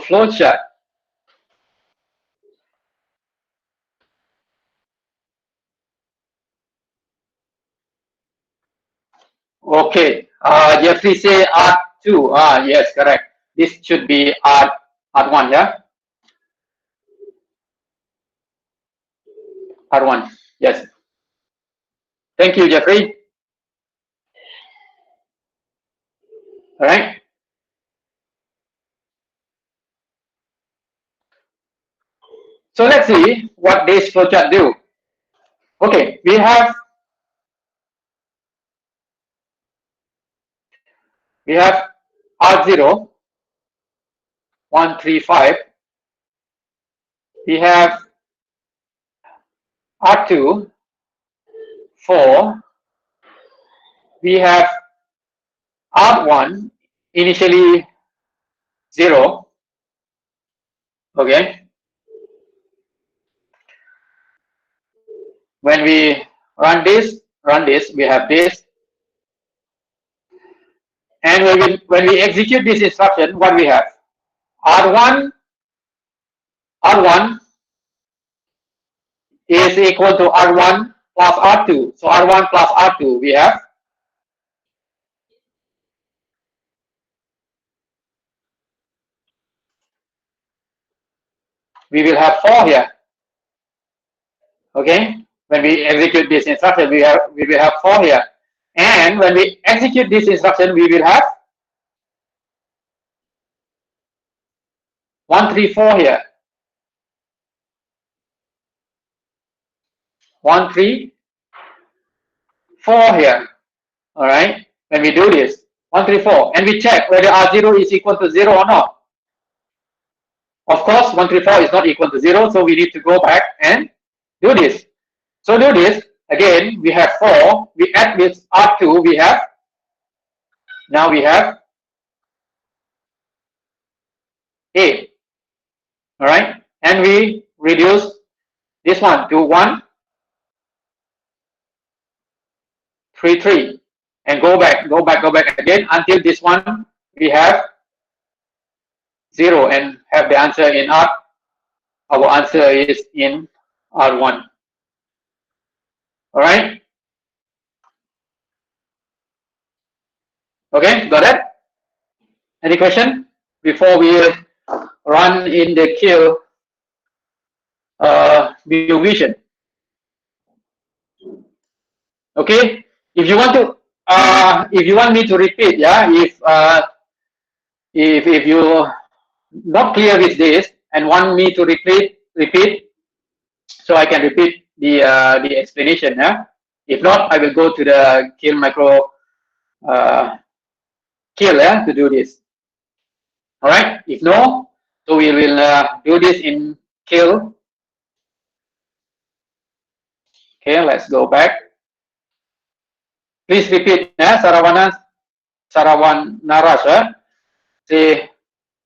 flow chart. Okay, Jeffrey say R2. Yes, correct. This should be R1, yeah? R1, yes. Thank you, Jeffrey. All right. So let's see what this flowchart do. Okay, we have R0, 135. We have R2, 4. We have R1, initially 0. Okay. When we run this, we have this. And when we execute this instruction, what we have? R1 is equal to R1 plus R2. So R1 plus R2, we have we will have 4 here. Okay, when we execute this instruction, we will have 4 here. And when we execute this instruction, we will have 134 here. 134 here. All right. When we do this, 134, and we check whether R0 is equal to 0 or not. Of course, 134 is not equal to 0, so we need to go back and do this. So do this again. We have 4. We add with R2. We have now we have 8. All right, and we reduce this one to 1, 3, 3, and go back again until this one we have 0 and have the answer in R. Our answer is in R1. All right. Okay, got it? Any question before we run in the queue view vision? Okay, if you want me to repeat, yeah, if you not clear with this and want me to repeat, so I can repeat the explanation. Yeah. If not, I will go to the kill micro kill to do this. All right. If no, so we will do this in kill. Okay, let's go back. Please repeat, Sarawana. Sarawan Narasha, say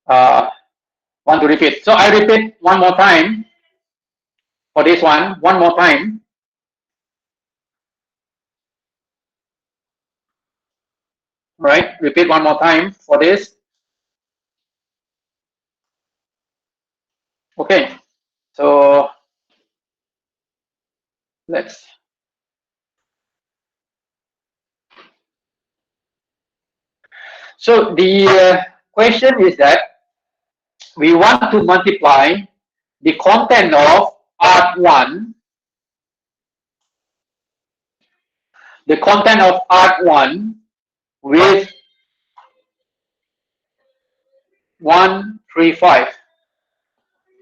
want to repeat. So I repeat one more time for this one more time. Right, repeat one more time for this. Okay, so let's. So the question is that we want to multiply the content of art 1, the content of art 1 with 135.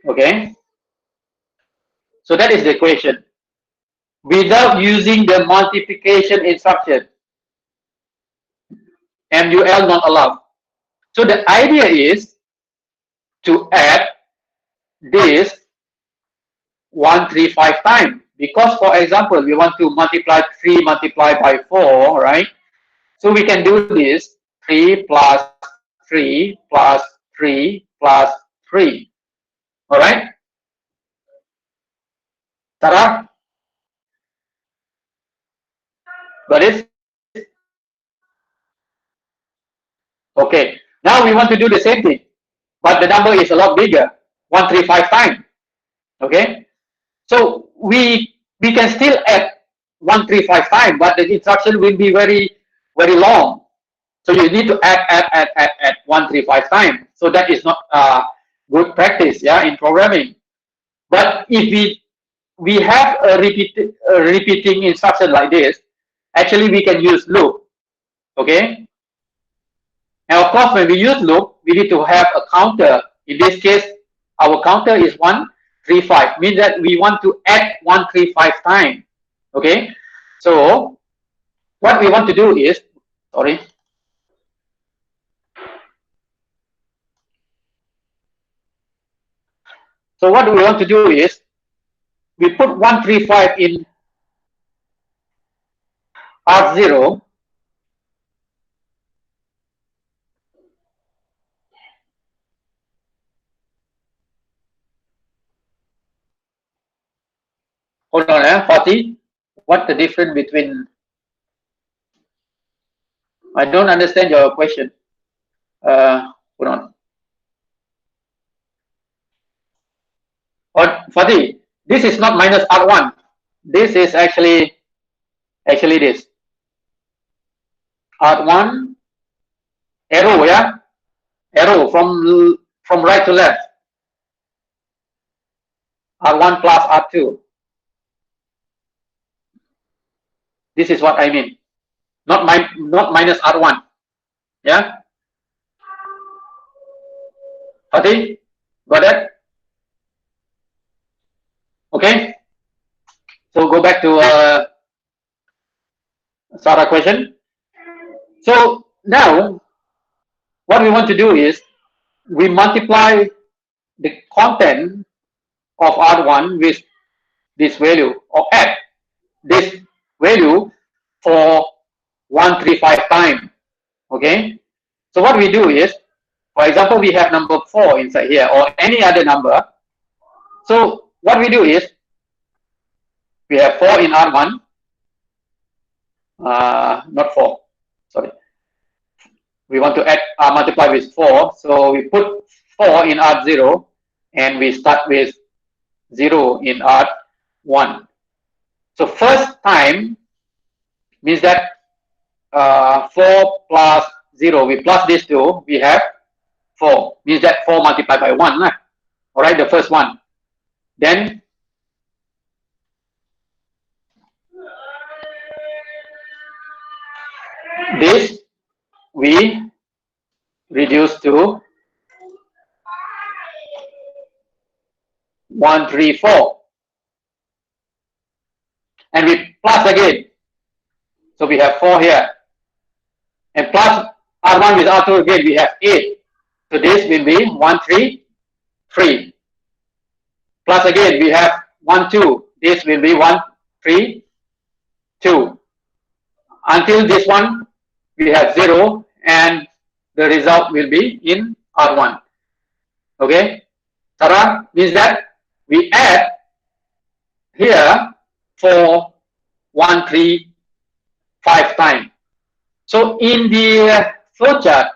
Okay, so that is the equation without using the multiplication instruction. MUL not allowed. So the idea is to add this 135 times, because for example we want to multiply 3 multiplied by 4, right? So we can do this 3 plus 3 plus 3 plus 3. All right, Sarah, got it? Okay, now we want to do the same thing, but the number is a lot bigger, 135 times. Okay, so we can still add 135 times, but the instruction will be very long. So you need to add 135 times. So that is not good practice, yeah, in programming. But if we have a repeating instruction like this, actually we can use loop. Okay. And of course, when we use loop, we need to have a counter. In this case, our counter is 135. Means that we want to add 135 times. Okay. So what we want to do is, sorry. So what we want to do is, we put 135 in R0. Hold on, Fatih. What's the difference between? I don't understand your question. Hold on. Fatih, this is not minus R1. This is actually this. R1 arrow, yeah? Arrow from right to left. R1 plus R2. This is what I mean. Not minus R1. Yeah? Fatih, got that? Okay? So go back to Sarah question. So now what we want to do is we multiply the content of R1 with this value, or add this value for 135 times. Okay, so what we do is, for example, we have number 4 inside here, or any other number. So what we do is, we have 4 in R1, not 4, sorry. We want to add multiply with 4, so we put 4 in R0, and we start with 0 in R1. So first time means that 4 plus 0, we plus this 2, we have 4. Means that 4 multiplied by 1. All right, the first one. Then this we reduce to 134. And we plus again. So we have 4 here. And plus R1 with R2 again, we have 8. So this will be 133. Plus again, we have 1, 2. This will be 1, 3, 2. Until this one, we have 0. and the result will be in R1. Okay, Sarah, means that we add here for 1, 3, 5 times. So in the flowchart,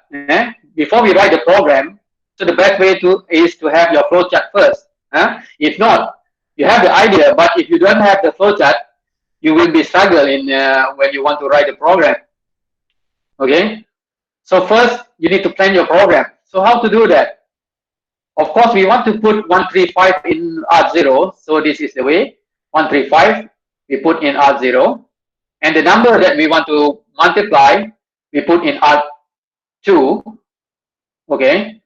before we write the program, so the best way is to have your flowchart first. If not, you have the idea, but if you don't have the flowchart, you will be struggling when you want to write the program. Okay, so first you need to plan your program. So how to do that? Of course, we want to put 135 in R0. So this is the way. 135 we put in R0, and the number that we want to multiply we put in R2. Okay,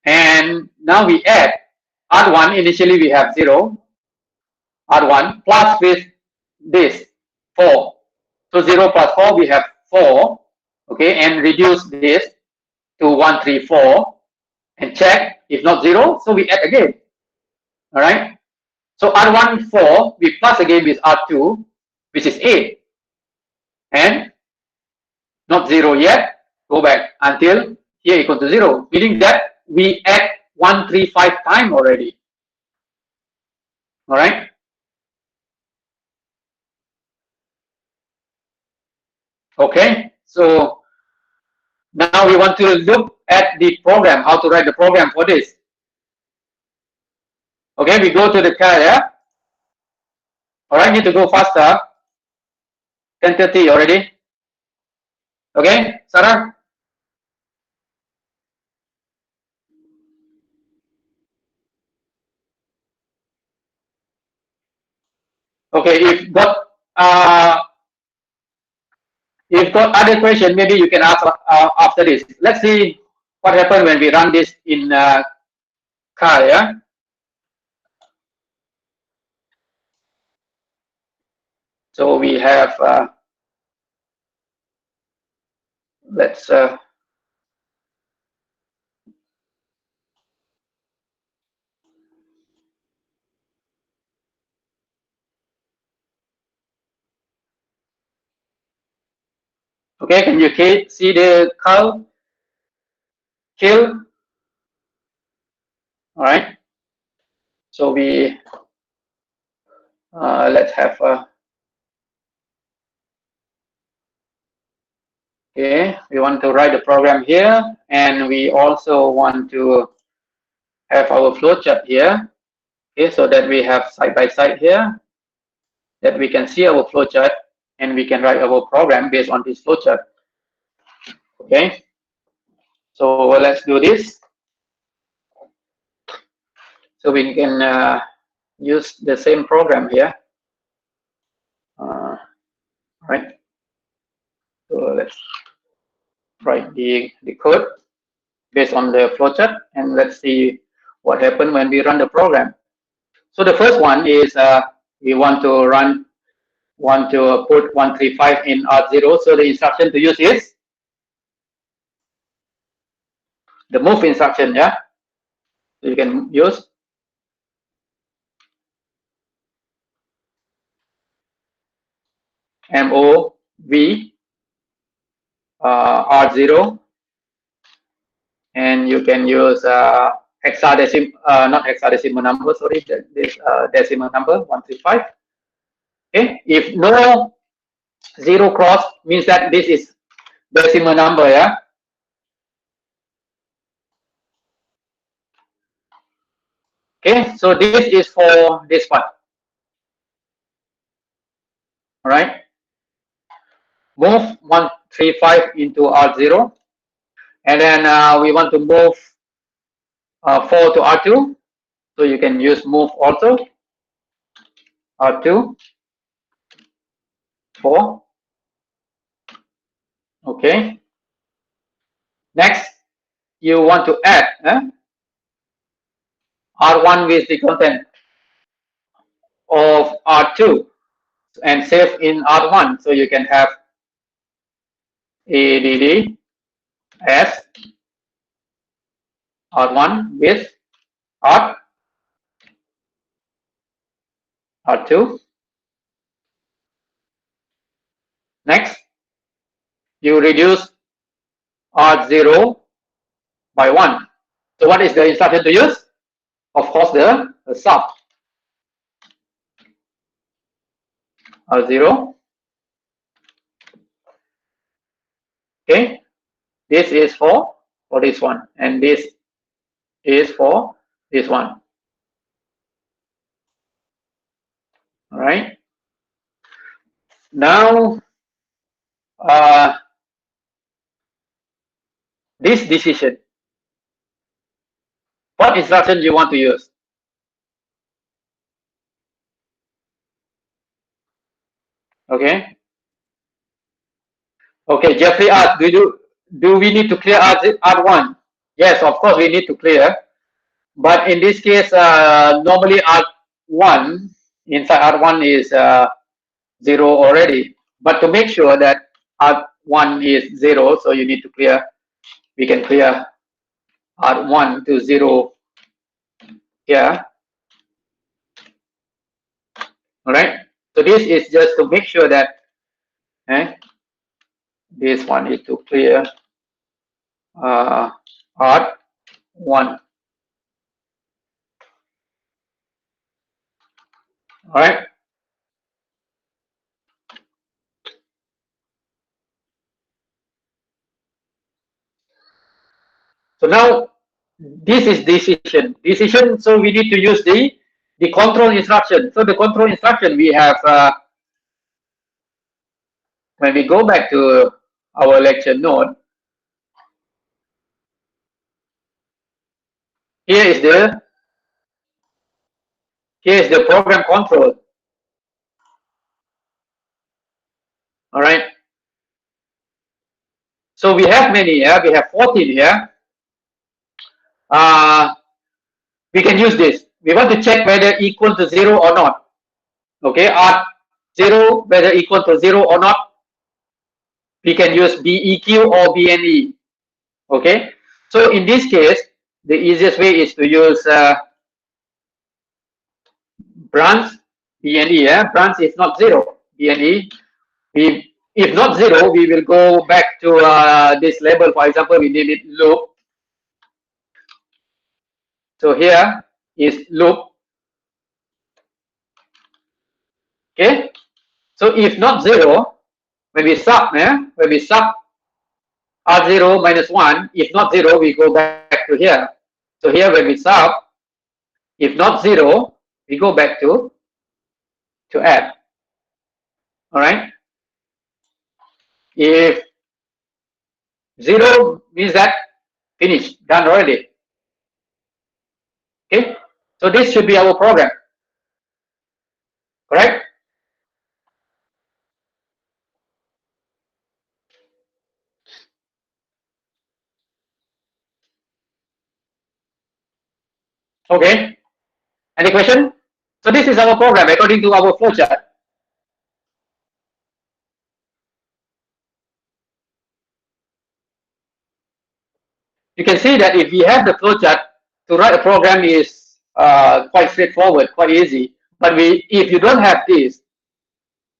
and now we add R1. Initially we have 0, R1 plus with this 4. So 0 plus 4 we have 4. Okay, and reduce this to 134 and check. If not 0, so we add again. All right. So R1 4 we plus again with R2, which is 8, and not 0 yet. Go back until here equal to 0, meaning that we add 135 times already. All right. Okay. So now we want to look at the program, how to write the program for this. Okay, we go to the carrier. All right, need to go faster. 10:30 already. Okay, Sarah. Okay, if got other question, maybe you can ask after this. Let's see what happens when we run this in carrier. So we have let's okay, can you see the curve? Kill. All right. So we let's have okay. We want to write the program here, and we also want to have our flowchart here. Okay, so that we have side by side here, that we can see our flowchart, and we can write our program based on this flowchart. Okay, so let's do this. So we can use the same program here. Right. So let's write the code based on the flowchart, and let's see what happens when we run the program. So the first one is we want to put 135 in R0. So the instruction to use is the move instruction. Yeah, so you can use MOV R0, and you can use hexadecimal, not hexadecimal number, sorry, this decimal number 135. Okay, if no 0 cross, means that this is decimal number. Yeah. Okay, so this is for this part. All right. Move 135 into R0, and then we want to move 4 to R2. So you can use move also. R2, 4. Okay. Next, you want to add R1 with the content of R2 and save in R1. So you can have ADD S R1 with R2. Next, you reduce R0 by 1. So what is the instruction to use? Of course, the sub. R0. Okay. This is for this one, and this is for this one. All right. Now, this decision. What instruction do you want to use? Okay. Okay, Jeffrey asked, do we need to clear R1? Yes, of course we need to clear. But in this case, normally R1, inside R1 is 0 already. But to make sure that R1 is 0, so you need to clear, we can clear R1 to 0 here. All right. So this is just to make sure that this one is to clear R1. All right. So now this is decision. Decision. So we need to use the control instruction. So the control instruction we have when we go back to our lecture note. Here is the program control. All right. So we have many here. We have 14 here. We can use this. We want to check whether equal to 0 or not. Okay, R0 whether equal to 0 or not. We can use BEQ or BNE. Okay, so in this case, the easiest way is to use branch BNE. Branch is not 0. BNE. If not 0, we will go back to this label. For example, we name it loop. So here is loop. Okay. So if not 0, when we sub R0 minus 1, if not 0, we go back to here. So here when we sub, if not 0, we go back to add. All right. If 0 means that finished, done already. Okay. So this should be our program. Correct? Okay. Any question? So this is our program according to our flowchart. You can see that if we have the flowchart, to write a program is quite straightforward, quite easy. But if you don't have this,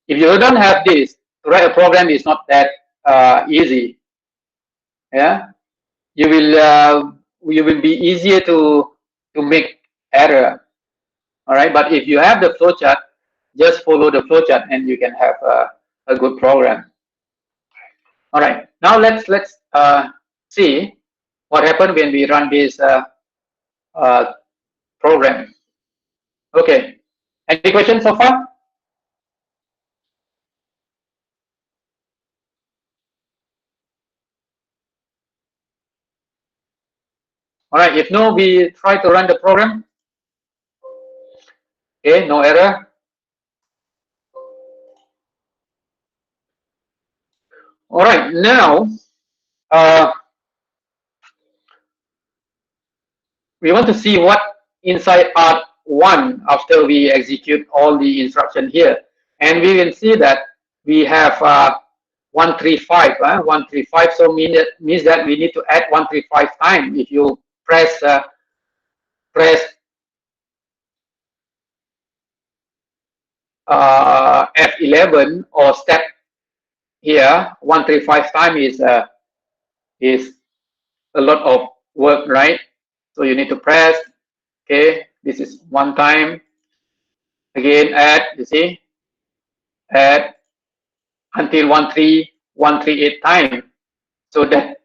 to write a program is not that easy. Yeah, you will be easier to make error. All right, but if you have the flowchart, just follow the flowchart and you can have a good program. All right, now let's see what happened when we run this program. Okay, any questions so far? All right, if no, we try to run the program. Okay, no error. All right, now we want to see what inside R1 after we execute all the instruction here. And we will see that we have 135, 135, so means that we need to add 135 times. If you press F11 or step here, 135 times is a lot of work, right? So you need to press. Okay, this is one time. Again, add. You see, add until 13138 times. So that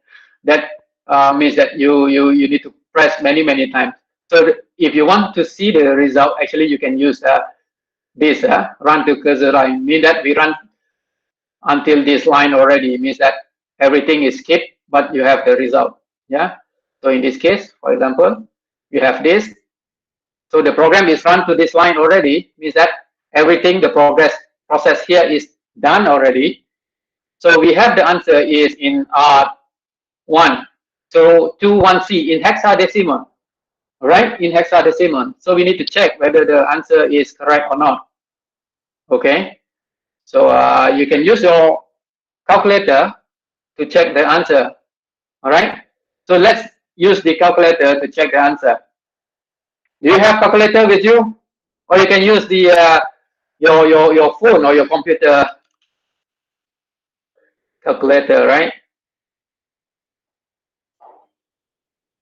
means that you need to press many times. So if you want to see the result, actually you can use this run to cursor line. Mean that we run until this line already. Means that everything is skipped, but you have the result. Yeah. So in this case, for example, you have this. So the program is run to this line already. Means that everything, the process here is done already. So we have the answer is in R1. So 21C in hexadecimal, right? In hexadecimal. So we need to check whether the answer is correct or not. Okay. So you can use your calculator to check the answer. All right. So let's use the calculator to check the answer. Do you have calculator with you, or you can use the your phone or your computer calculator, right?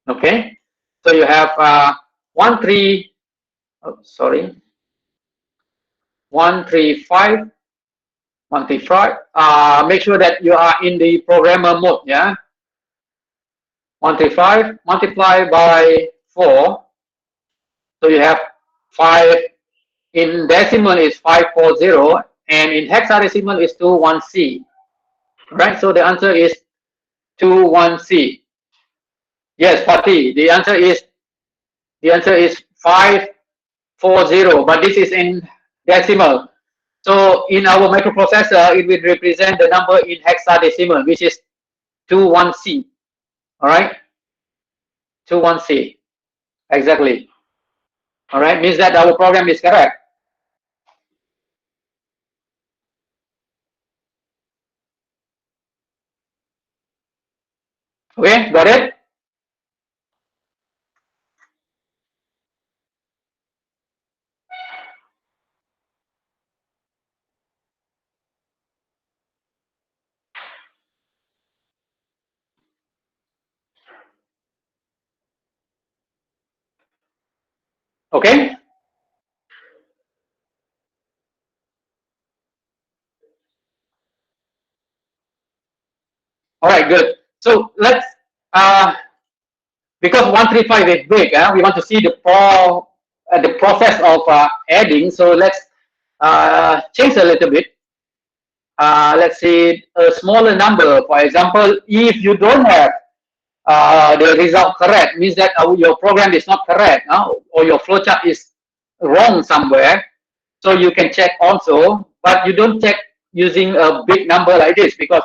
Okay. So you have 135. Make sure that you are in the programmer mode. Yeah. 135 multiplied by 4. So you have 5 in decimal is 540, and in hexadecimal is 21C. Right. So the answer is 21C. Yes, 40. The answer is 540, but this is in decimal. So in our microprocessor, it will represent the number in hexadecimal, which is 21C. All right, 21C. Exactly. All right, means that our program is correct. Okay, got it? Okay. All right, good. So let's because 135 is big, we want to see the process of adding. So let's change a little bit. Let's say a smaller number. For example, if you don't have the result correct, means that your program is not correct, or your flowchart is wrong somewhere. So you can check also, but you don't check using a big number like this, because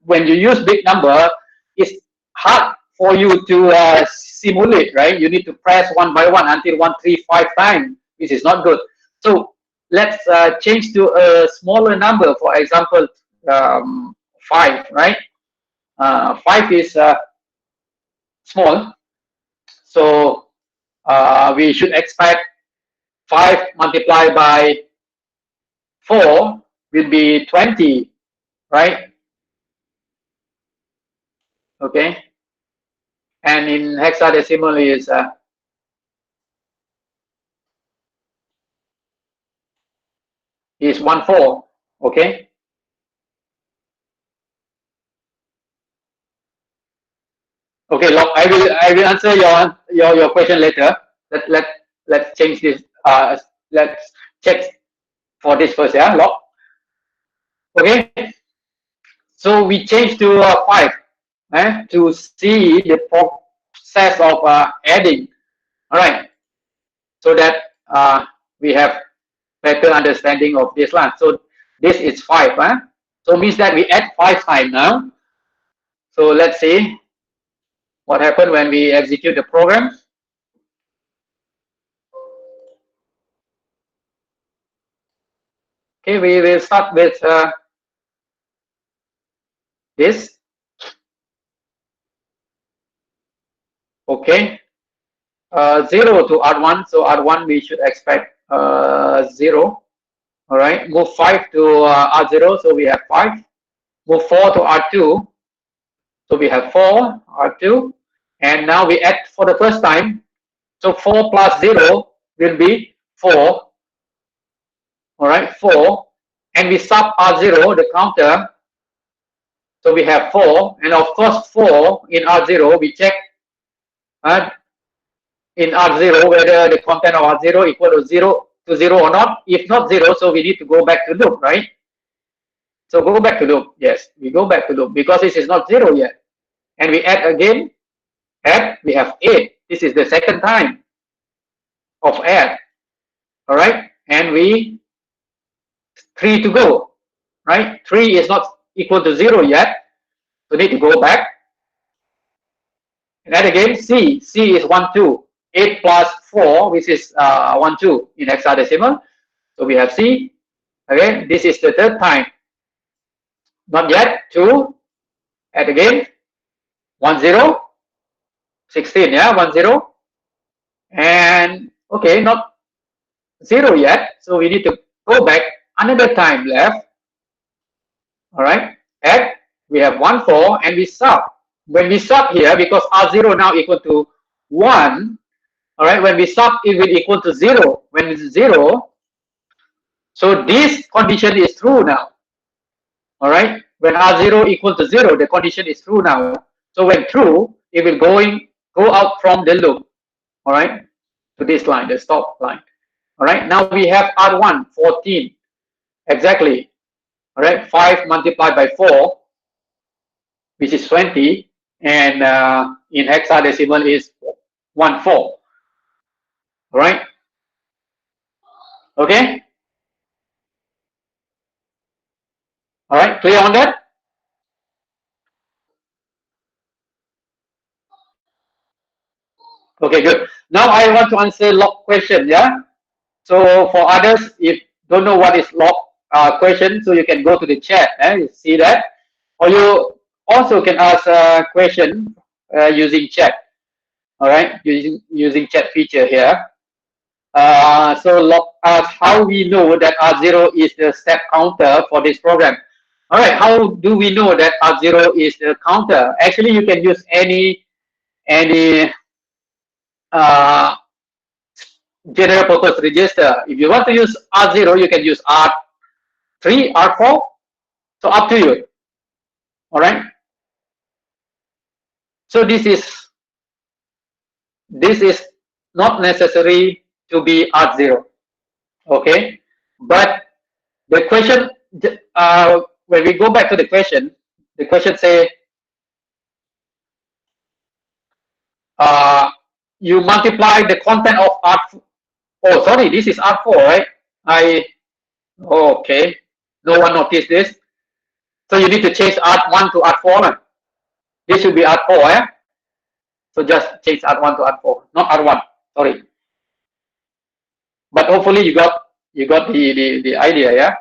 when you use big number, it's hard for you to simulate, right? You need to press one by one until 135 times, which is not good. So let's change to a smaller number. For example, 5, right? 5 is small, so we should expect 5 multiplied by 4 will be 20, right? Okay, and in hexadecimal is 14. Okay. Okay, look, I will answer your question later. Let's change this. Let's check for this first. Yeah, log. Okay. So we change to 5 to see the process of adding. All right. So that we have better understanding of this line. So this is 5. So means that we add 5 times now. So let's see what happened when we execute the program. Okay, we will start with this. Okay, 0 to R1. So R1 we should expect 0. All right, move 5 to R0. So we have 5. Move 4 to R2. So we have 4 R2, and now we add for the first time. So 4 plus 0 will be 4. All right, 4, and we sub R0, the counter. So we have 4, and of course 4 in R0, we check in R0 whether the content of R0 equal to 0 or not. If not 0, so we need to go back to loop, right? So go back to loop. Yes, we go back to loop because this is not 0 yet. And we add again, add, we have 8. This is the second time of add. All right, and we 3 to go, right? 3 is not equal to 0 yet. So need to go back. And add again, C. C is 1, 2. 8 plus 4, which is 1, 2 in hexadecimal. So we have C. Okay, this is the third time. Not yet. 2. Add again. 1, 0. 16, yeah, 1, 0. And okay, not 0 yet. So we need to go back another time left. All right. Add. We have 1, 4, and we sub. When we sub here, because R0 now equal to 1, all right, when we sub, it will equal to 0. When it's 0, so this condition is true now. All right, when R0 equal to 0, the condition is true now. So when true, it will go out from the loop. All right, to this line, the stop line. All right, now we have R1, 14. Exactly. All right, 5 multiplied by 4, which is 20. And in hexadecimal is 1, 4. All right. Okay. All right. Clear on that? Okay, good. Now I want to answer log question. Yeah. So for others, if don't know what is log question, so you can go to the chat. You see that, or you also can ask a question using chat. All right, using chat feature here. So log asks how we know that R0 is the step counter for this program. All right, how do we know that R0 is the counter? Actually, you can use any general purpose register. If you want to use R0, you can use R3, R4. So up to you. All right. So this is not necessary to be R0. Okay. But the question, when we go back to the question say, you multiply the content of R4. Oh, sorry, this is R4, right? Okay. No one noticed this. So you need to change R1 to R4. This should be R4, So just change R1 to R4, not R1. Sorry. But hopefully you got the idea, yeah.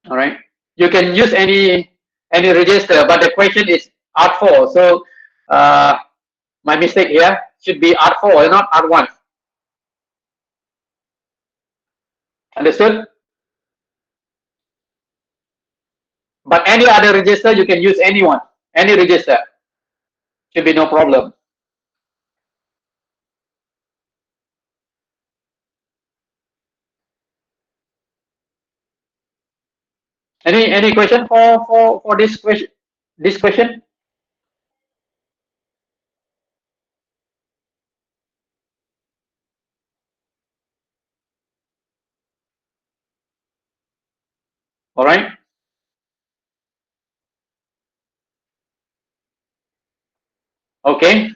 All right. You can use any register, but the question is R4. So my mistake here should be R4, not R1. Understood? But any other register, you can use any register. Should be no problem. Any question for this question? This question? All right. Okay.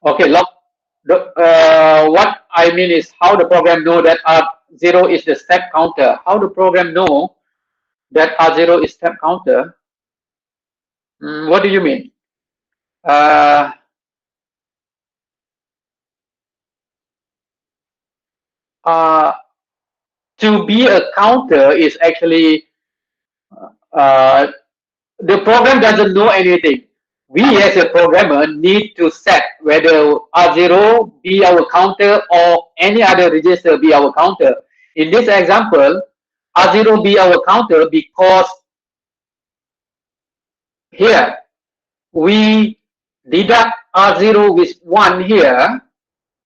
Okay. What I mean is how the program know that R0 is the step counter. How the program know that R0 is step counter? What do you mean? To be a counter is actually the program doesn't know anything. We as a programmer need to set whether R0 be our counter or any other register be our counter. In this example, R0 be our counter because here we deduct R0 with 1 here,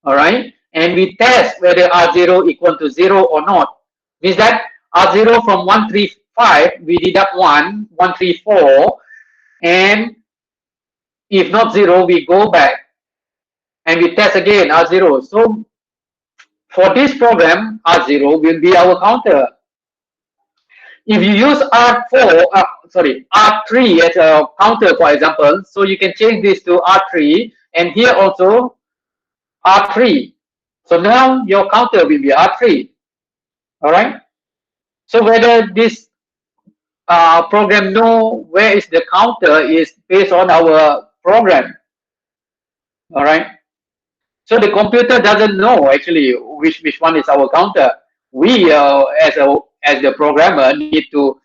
all right, and we test whether R0 equal to 0 or not. Means that R0 from 135, we deduct 1, 134, and if not 0, we go back and we test again R0. So for this program, R0 will be our counter. If you use R3 as a counter, for example, so you can change this to R3, and here also R3. So now your counter will be R3. All right. So whether this program know where is the counter is based on our program. All right. So the computer doesn't know actually which one is our counter. We as the programmer need to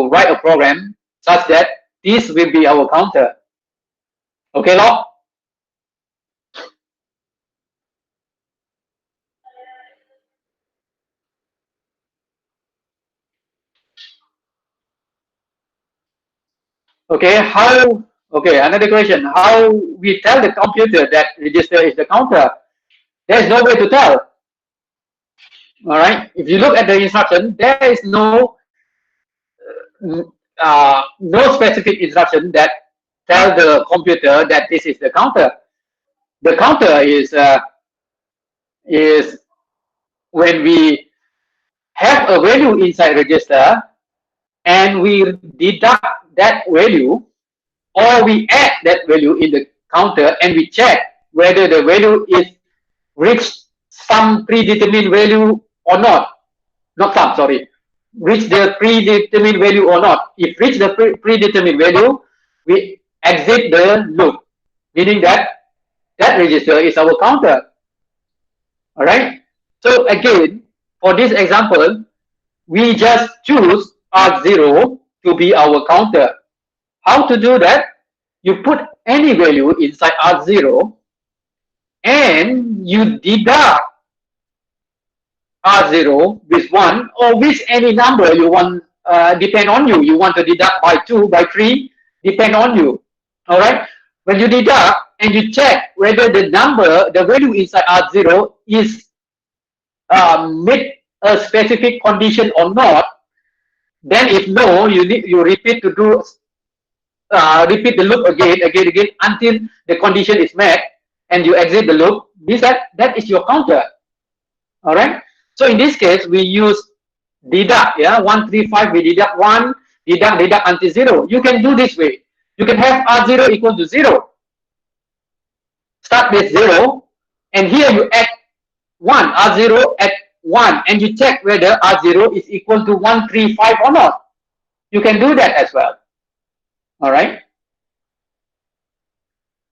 write a program such that this will be our counter. Okay, Log? Okay, how? Okay, another question. How we tell the computer that register is the counter? There's no way to tell. All right. If you look at the instruction, there is no specific instruction that tell the computer that this is the counter. The counter is when we have a value inside register and we deduct that value, or we add that value in the counter and we check whether the value is reached some predetermined value or not. Not some, sorry. Reach the predetermined value or not. If reach the predetermined value, we exit the loop, meaning that register is our counter. All right. So again, for this example, we just choose R0 to be our counter. How to do that? You put any value inside R0 and you deduct R0 with 1 or with any number you want, depend on you. You want to deduct by 2, by 3, depend on you. All right. When you deduct and you check whether the number, the value inside R0 is meet a specific condition or not, then if no, you repeat to do repeat the loop again until the condition is met and you exit the loop. Means that is your counter. All right. So in this case, we use deduct. Yeah, 135. We deduct 1, deduct until 0. You can do this way. You can have R0 equal to 0. Start with 0, and here you add 1. R0 at 1, and you check whether R0 is equal to 135 or not. You can do that as well. All right.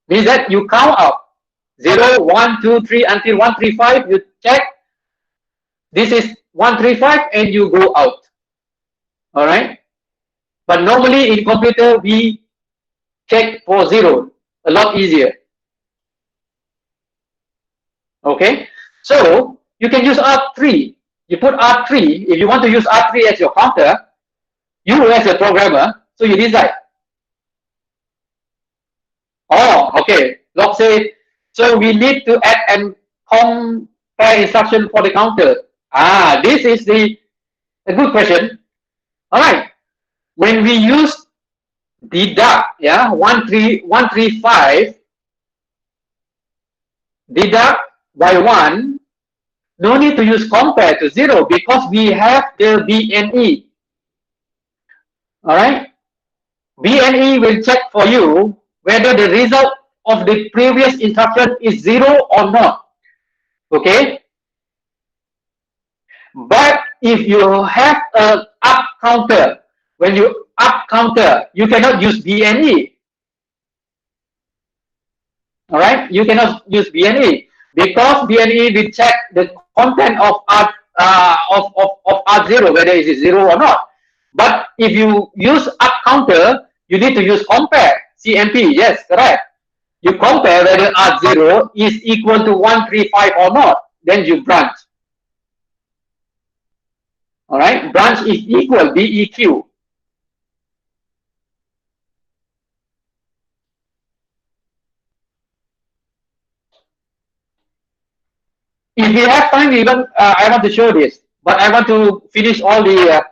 Means that you count up 0, 1, 2, 3 until 135. You check. This is 135 and you go out. All right. But normally in computer, we check for 0. A lot easier. Okay. So you can use R3. You put R3. If you want to use R3 as your counter, you as a programmer, so you decide. Oh, okay. Log say, so we need to add and compare instruction for the counter. This is a good question. All right. When we use deduct, 135, deduct by 1, no need to use compare to 0 because we have the BNE. All right. BNE will check for you whether the result of the previous instruction is 0 or not. Okay. But if you have a up counter, when you up counter, you cannot use BNE. All right, you cannot use BNE because BNE will check the content of R0 whether it is 0 or not. But if you use up counter, you need to use compare. CMP, yes, correct. You compare whether R0 is equal to 135 or not. Then you branch. All right, branch is equal BEQ. If we have time, even I want to show this, but I want to finish all the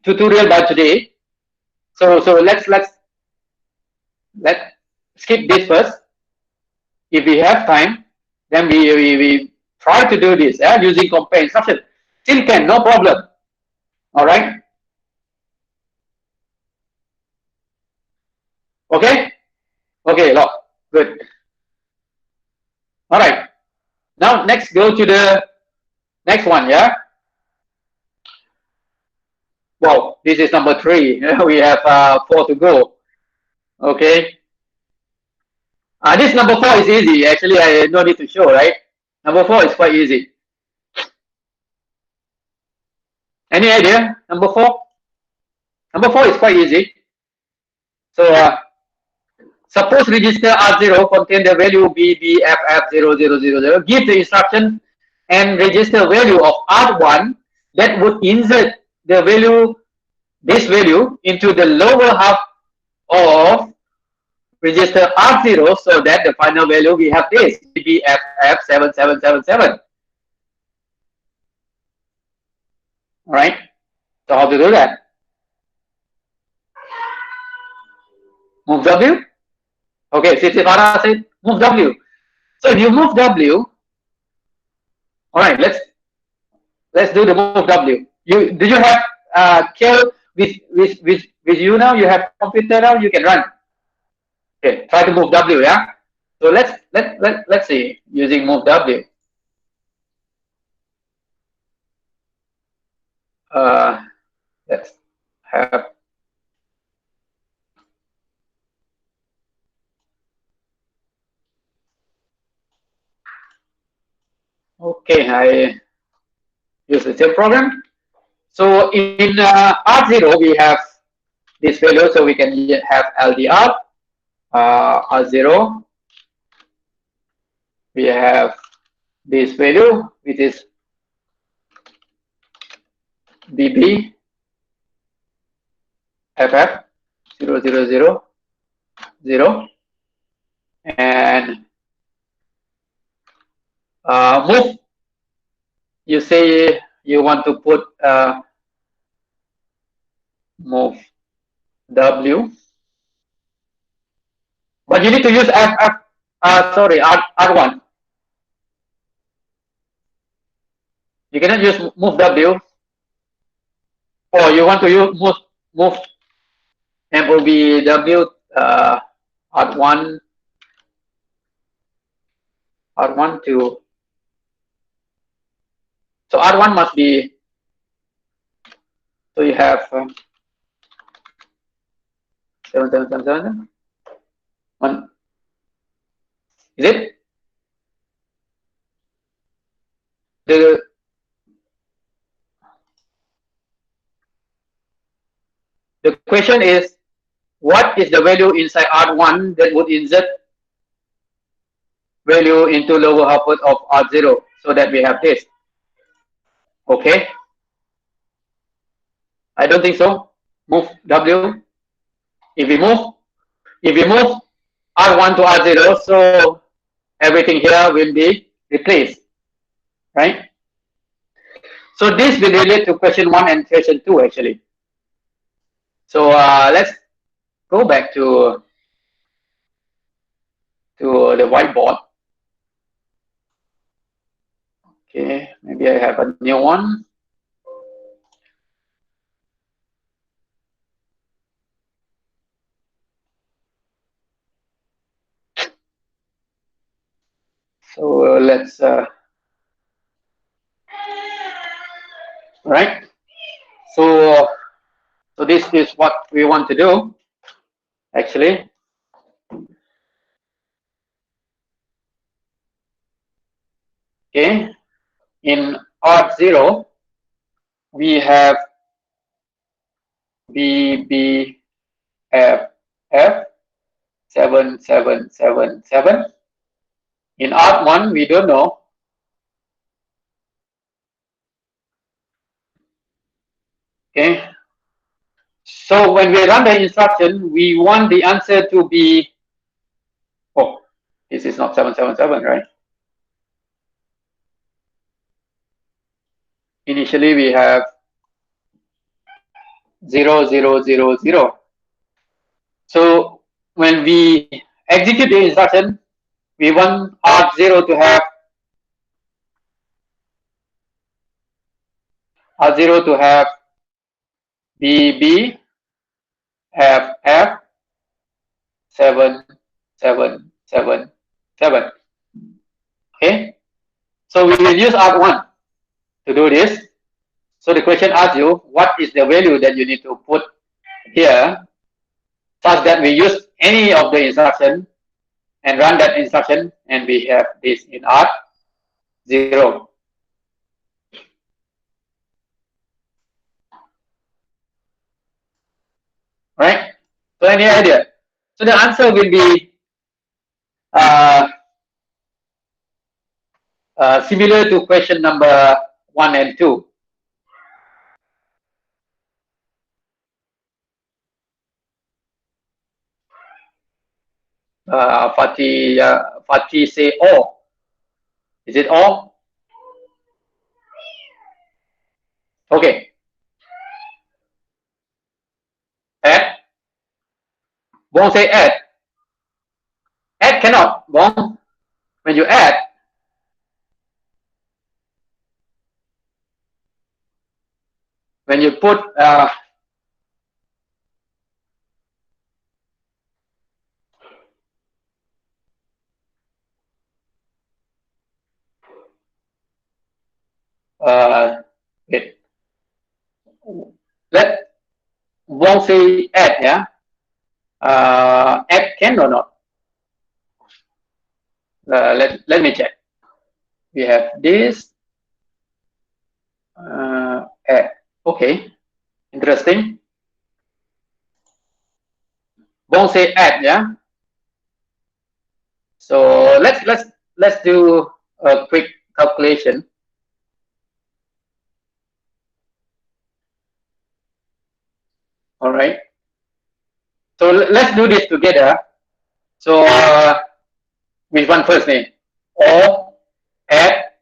tutorial by today. So let's skip this first. If we have time, then we try to do this using compare instruction. Still can, no problem. All right. Okay. Okay. Good. All right. Now next, go to the next one. Yeah. Wow. This is number 3. We have 4 to go. Okay. This number 4 is easy. Actually, I no need to show, right? Number 4 is quite easy. Any idea? Number 4? Number 4 is quite easy. So suppose register R0 contain the value BBFF0000. Give the instruction and register value of R1 that would insert the value, this value, into the lower half of register R0 so that the final value we have this BBFF7777. All right. So how to do that? Move W. Okay, Siti Farah said move W. So if you move W, all right, let's do the move W. Do you have Kel with you now? You have computer now, you can run. Okay, try to move W, yeah? So let's see using move W. Let's have okay, I use the same program. So in R0 we have this value, so we can have LDR R0. We have this value, which is BB FF 0000, and move. You say you want to put move W, but you need to use R1. You cannot use move W, or you want to use move MOVW R1 to. So R1 must be. So you have 7777. One. Is it? The question is, what is the value inside R1 that would insert value into lower half of R0 so that we have this? Okay. I don't think so. Move W. If we move R1 to R0, so everything here will be replaced, right? So this will relate to question 1 and question 2 actually. So let's go back to the whiteboard. Okay, maybe I have a new one. So let's right. So this is what we want to do actually. Okay, in R0 we have BBFF 7777. In R1 we don't know. Okay. So when we run the instruction, we want the answer to be, oh, this is not 777, right? Initially, we have 0000. So when we execute the instruction, we want R0 to have BB FF 7777. Okay, so we will use R1 to do this. So the question asks you, what is the value that you need to put here such that we use any of the instruction and run that instruction, and we have this in R0. Right? So any idea? So the answer will be similar to question number 1 and 2. Fatih say all. Is it all? Okay. Add. Bong say add. Add cannot. Bong. When you add, when you put wait. Let Bong say add, yeah. Add can or not? Let me check. We have this. Add. Okay. Interesting. Bong say add, yeah. So let's do a quick calculation. All right. So let's do this together. So which one first name? O, add,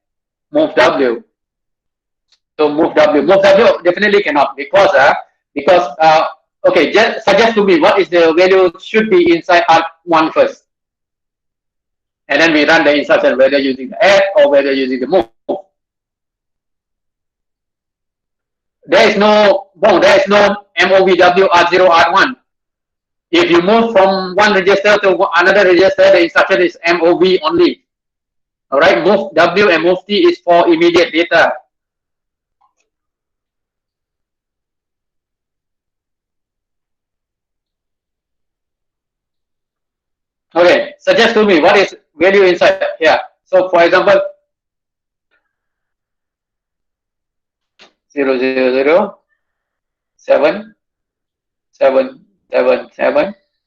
move W. So move W. Move W definitely cannot because okay, just suggest to me what is the value should be inside R1 first. And then we run the instruction whether using the add or whether using the move. There is no MOVW R0 R1. If you move from one register to another register, the instruction is MOV only. All right, move W and move T is for immediate data. Okay, suggest to me what is value inside here. So for example, 0007777.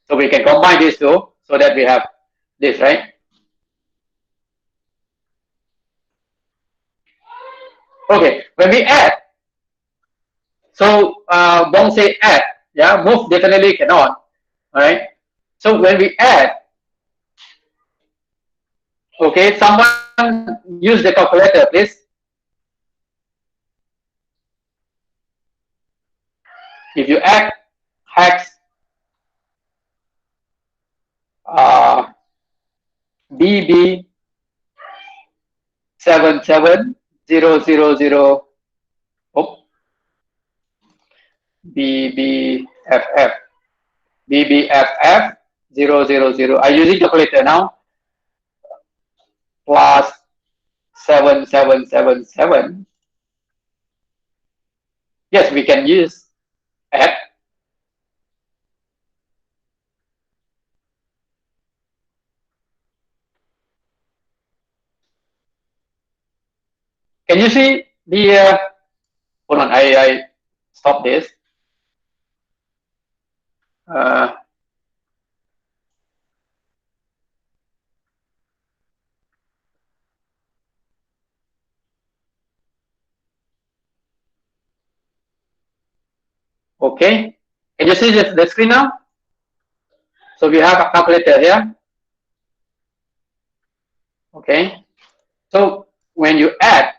So we can combine these two so that we have this, right? Okay, when we add, so Bong say add, yeah, move definitely cannot, all right? So when we add, okay, someone use the calculator, please. If you add hex BB 77000, oh, BBFF 000. I'm using calculator now. Plus 7777. Yes, we can use add. Can you see the? Hold on, I stop this. Okay, can you see the screen now? So we have a calculator here. Okay, so when you add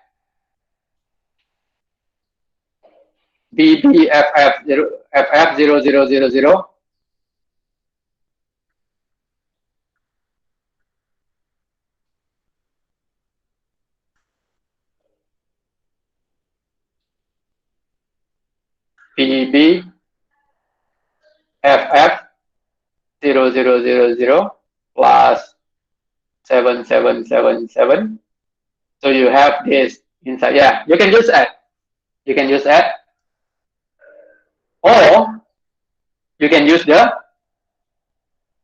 BBFF0000, BBFF0000 plus 7777. So you have this inside. Yeah, you can use add. You can use add, or you can use the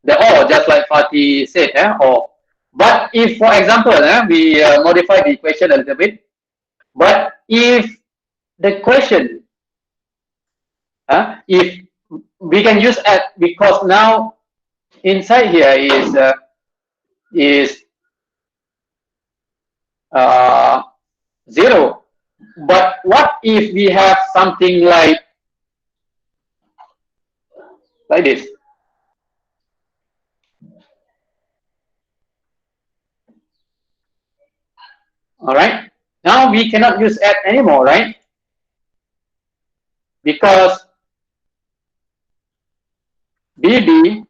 or, just like Fatih said, or. But if, for example, we modify the equation a little bit. But if the question, if we can use add, because now inside here is 0. But what if we have something like this? All right. Now we cannot use add anymore, right? Because BBFF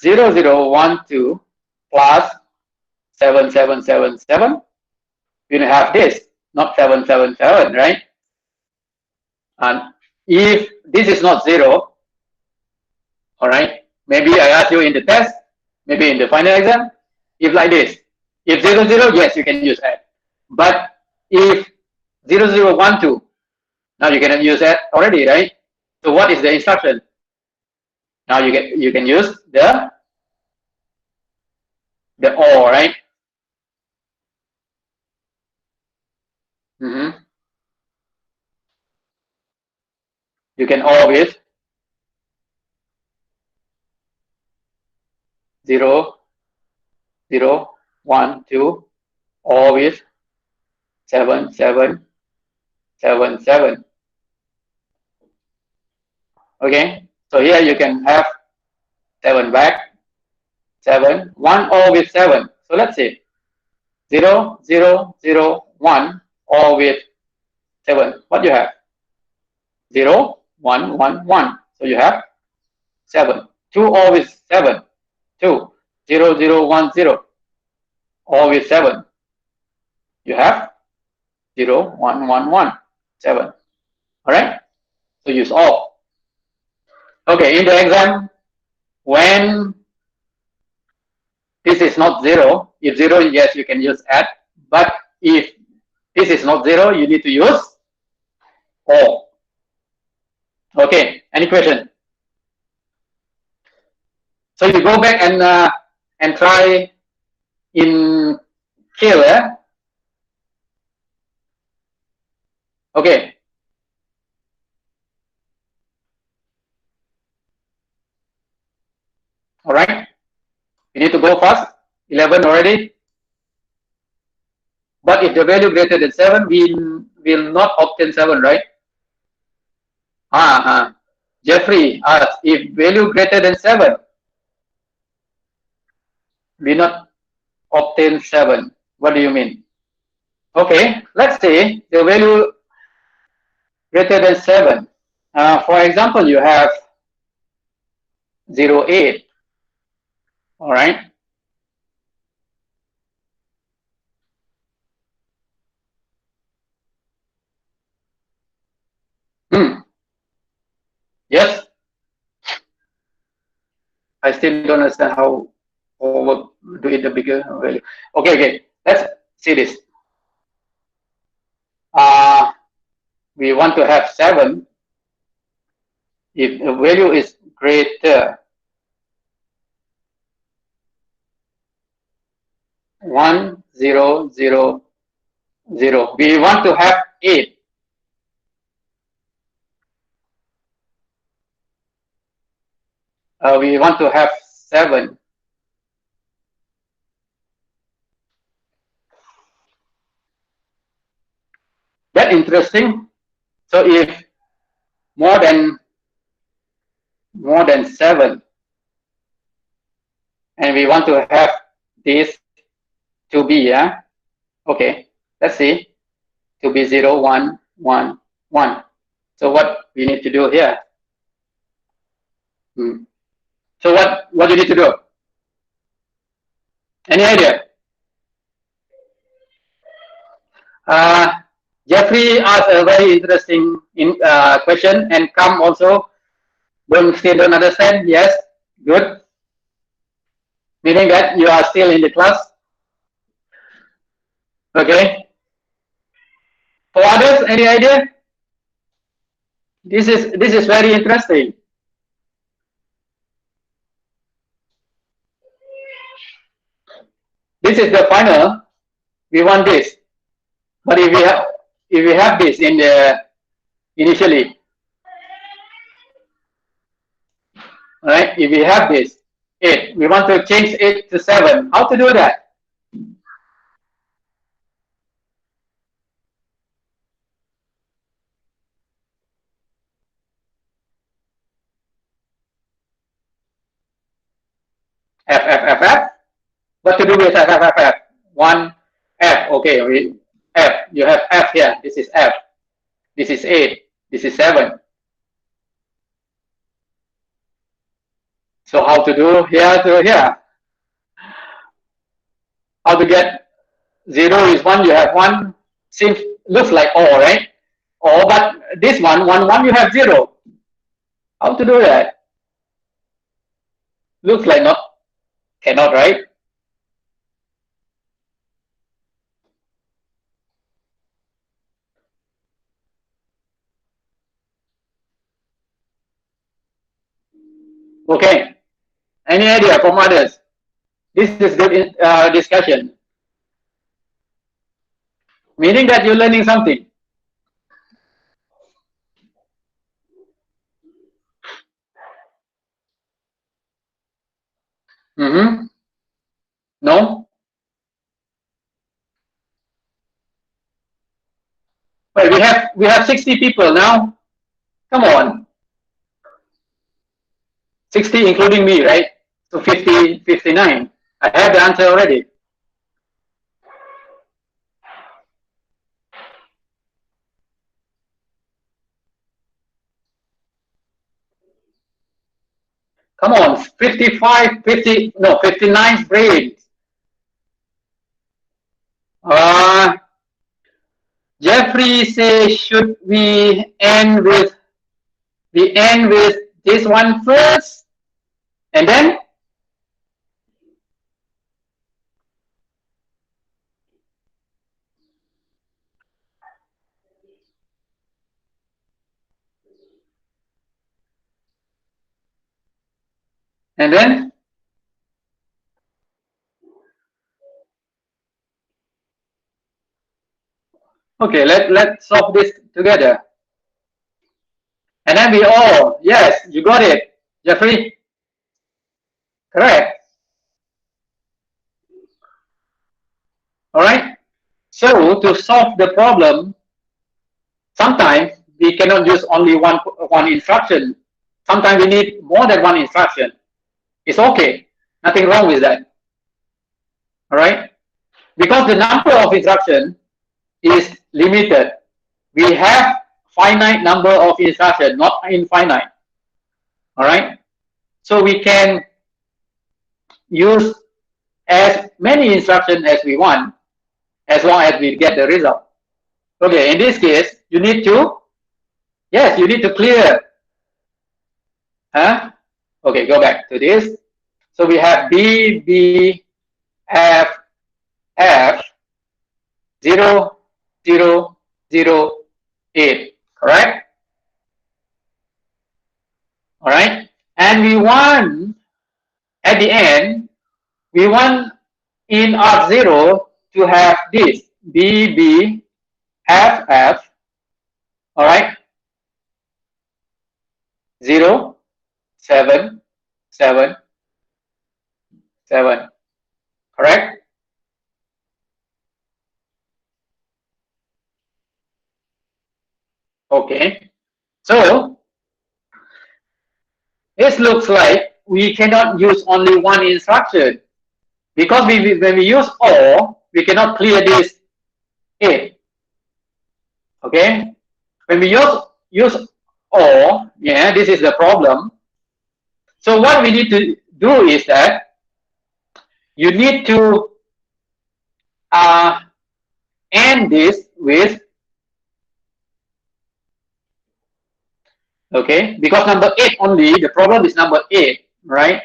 0012 plus 7777, you have this, not 777, right? And if this is not 0, all right, maybe I ask you in the test, maybe in the final exam, if like this, if 00, yes, you can use add. But if 0012, now you cannot use that already, right? So what is the instruction? Now you can use the or, right? You can or with 0, 0, 1, 2, or with 7, 7, 7, 7. Okay, so here you can have 7 back, 7, 1 or with 7. So let's see, 0, 0, 0, 1 or with 7. What do you have? 0, 1, 1, 1. So you have 7. 2 or with 7. 2, 0, 0, 1, 0. Or with 7. You have 0, 1, 1, 1, 7. All right? So use all. Okay, in the exam, when this is not 0, if 0, yes, you can use add. But if this is not 0, you need to use all. Okay, any question? So you go back and try in kill, Okay. All right. You need to go fast. 11 already. But if the value greater than 7, we will not obtain 7, right? Jeffrey asks, if value greater than 7, we not obtain 7. What do you mean? Okay, let's say the value greater than 7. For example, you have 0, 8. All right. Yes. I still don't understand how do it the bigger value. Okay. Let's see this. We want to have 7 if the value is greater 1, 0, 0, 0. We want to have 8. We want to have 7. That interesting. So if more than 7, and we want to have this to be, yeah. Okay, let's see, to be 0, 1, 1, 1. So what we need to do here? So what do you need to do? Any idea? Jeffrey asked a very interesting question, and come also. Still don't understand? Yes, good. Meaning that you are still in the class. Okay. For others, any idea? This is very interesting. This is the final. We want this, but if we have this in the initially, right? If we have this 8, we want to change 8 to 7. How to do that? F. What to do with F? 1 F. Okay, F. You have F here. This is F. This is 8. This is 7. So how to do here to here? How to get 0 is 1? You have 1. Looks like O, right? O, but this 1, 1, you have 0. How to do that? Looks like cannot, right? Okay. Any idea from others? This is good discussion. Meaning that you're learning something. No? Well, we have 60 people now. Come on. 60 including me, right? So 50, 59. I have the answer already. Come on, 55, 50, no, 59 brains. Jeffrey says, should we end with this one first? And then? And then? Okay, let's solve this together. And then we all, yes, you got it, Jeffrey. Correct. All right. So to solve the problem, sometimes we cannot use only one instruction. Sometimes we need more than one instruction. It's okay. Nothing wrong with that. All right. Because the number of instructions is limited. We have finite number of instructions, not infinite. All right. So we can use as many instructions as we want, as long as we get the result. Okay, in this case, you need to, yes, you need to clear. Huh? Okay, go back to this. So we have B, B, F, F, 0, 0, 0, 8, correct? All right. And we want, at the end, we want in R0 to have this, B, B, F, F, all right? 0, 7, 7, 7, correct? Okay. So this looks like we cannot use only one instruction, because when we use OR, we cannot clear this 8. Okay. When we use OR, yeah, this is the problem. So what we need to do is that you need to end this with, okay, because number 8 only, the problem is number 8, right?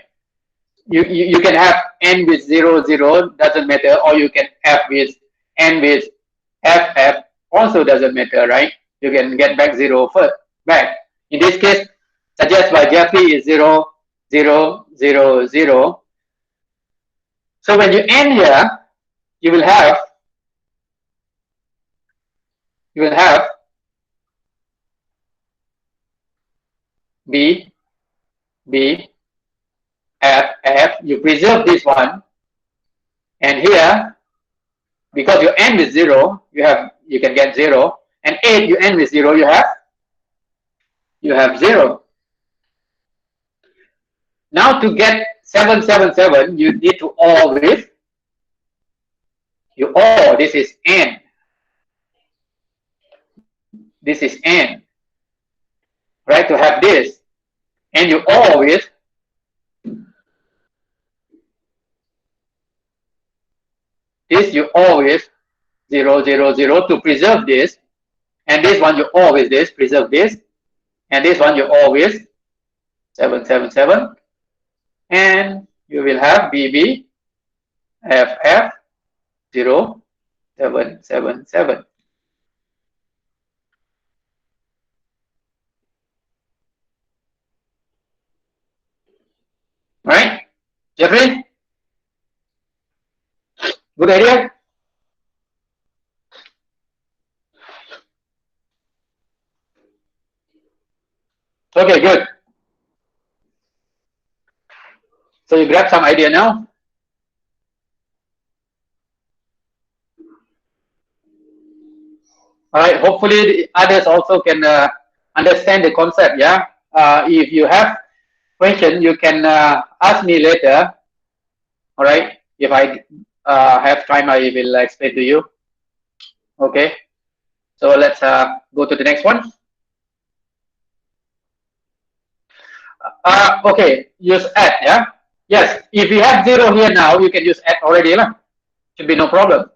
You can have n with 0, 0, doesn't matter, or you can have with n with f, also doesn't matter, right? You can get back 0 first, back. In this case, suggest by Jeffrey is 0, 0, 0, 0. So when you end here, you will have B, B, F, you preserve this one, and here, because you end with 0, you can get 0, and 8 you end with 0, you have 0. Now to get 777, you need to OR with, this is n, this is n, right? To have this, and you OR with this, you OR with 0, 0, 0 to preserve this, and this one you OR with this, preserve this, and this one you OR with 777, and you will have BB, FF, 0, 7, 7, 7. Right? Jeffrey? Good idea? Okay, good. So you grab some idea now? All right, hopefully the others also can understand the concept, yeah? If you have question, you can ask me later, all right? If I have time, I will explain to you. Okay, so let's go to the next one. Okay, use add, yeah? Yes, if you have 0 here now, you can use add already, lah. Should be no problem.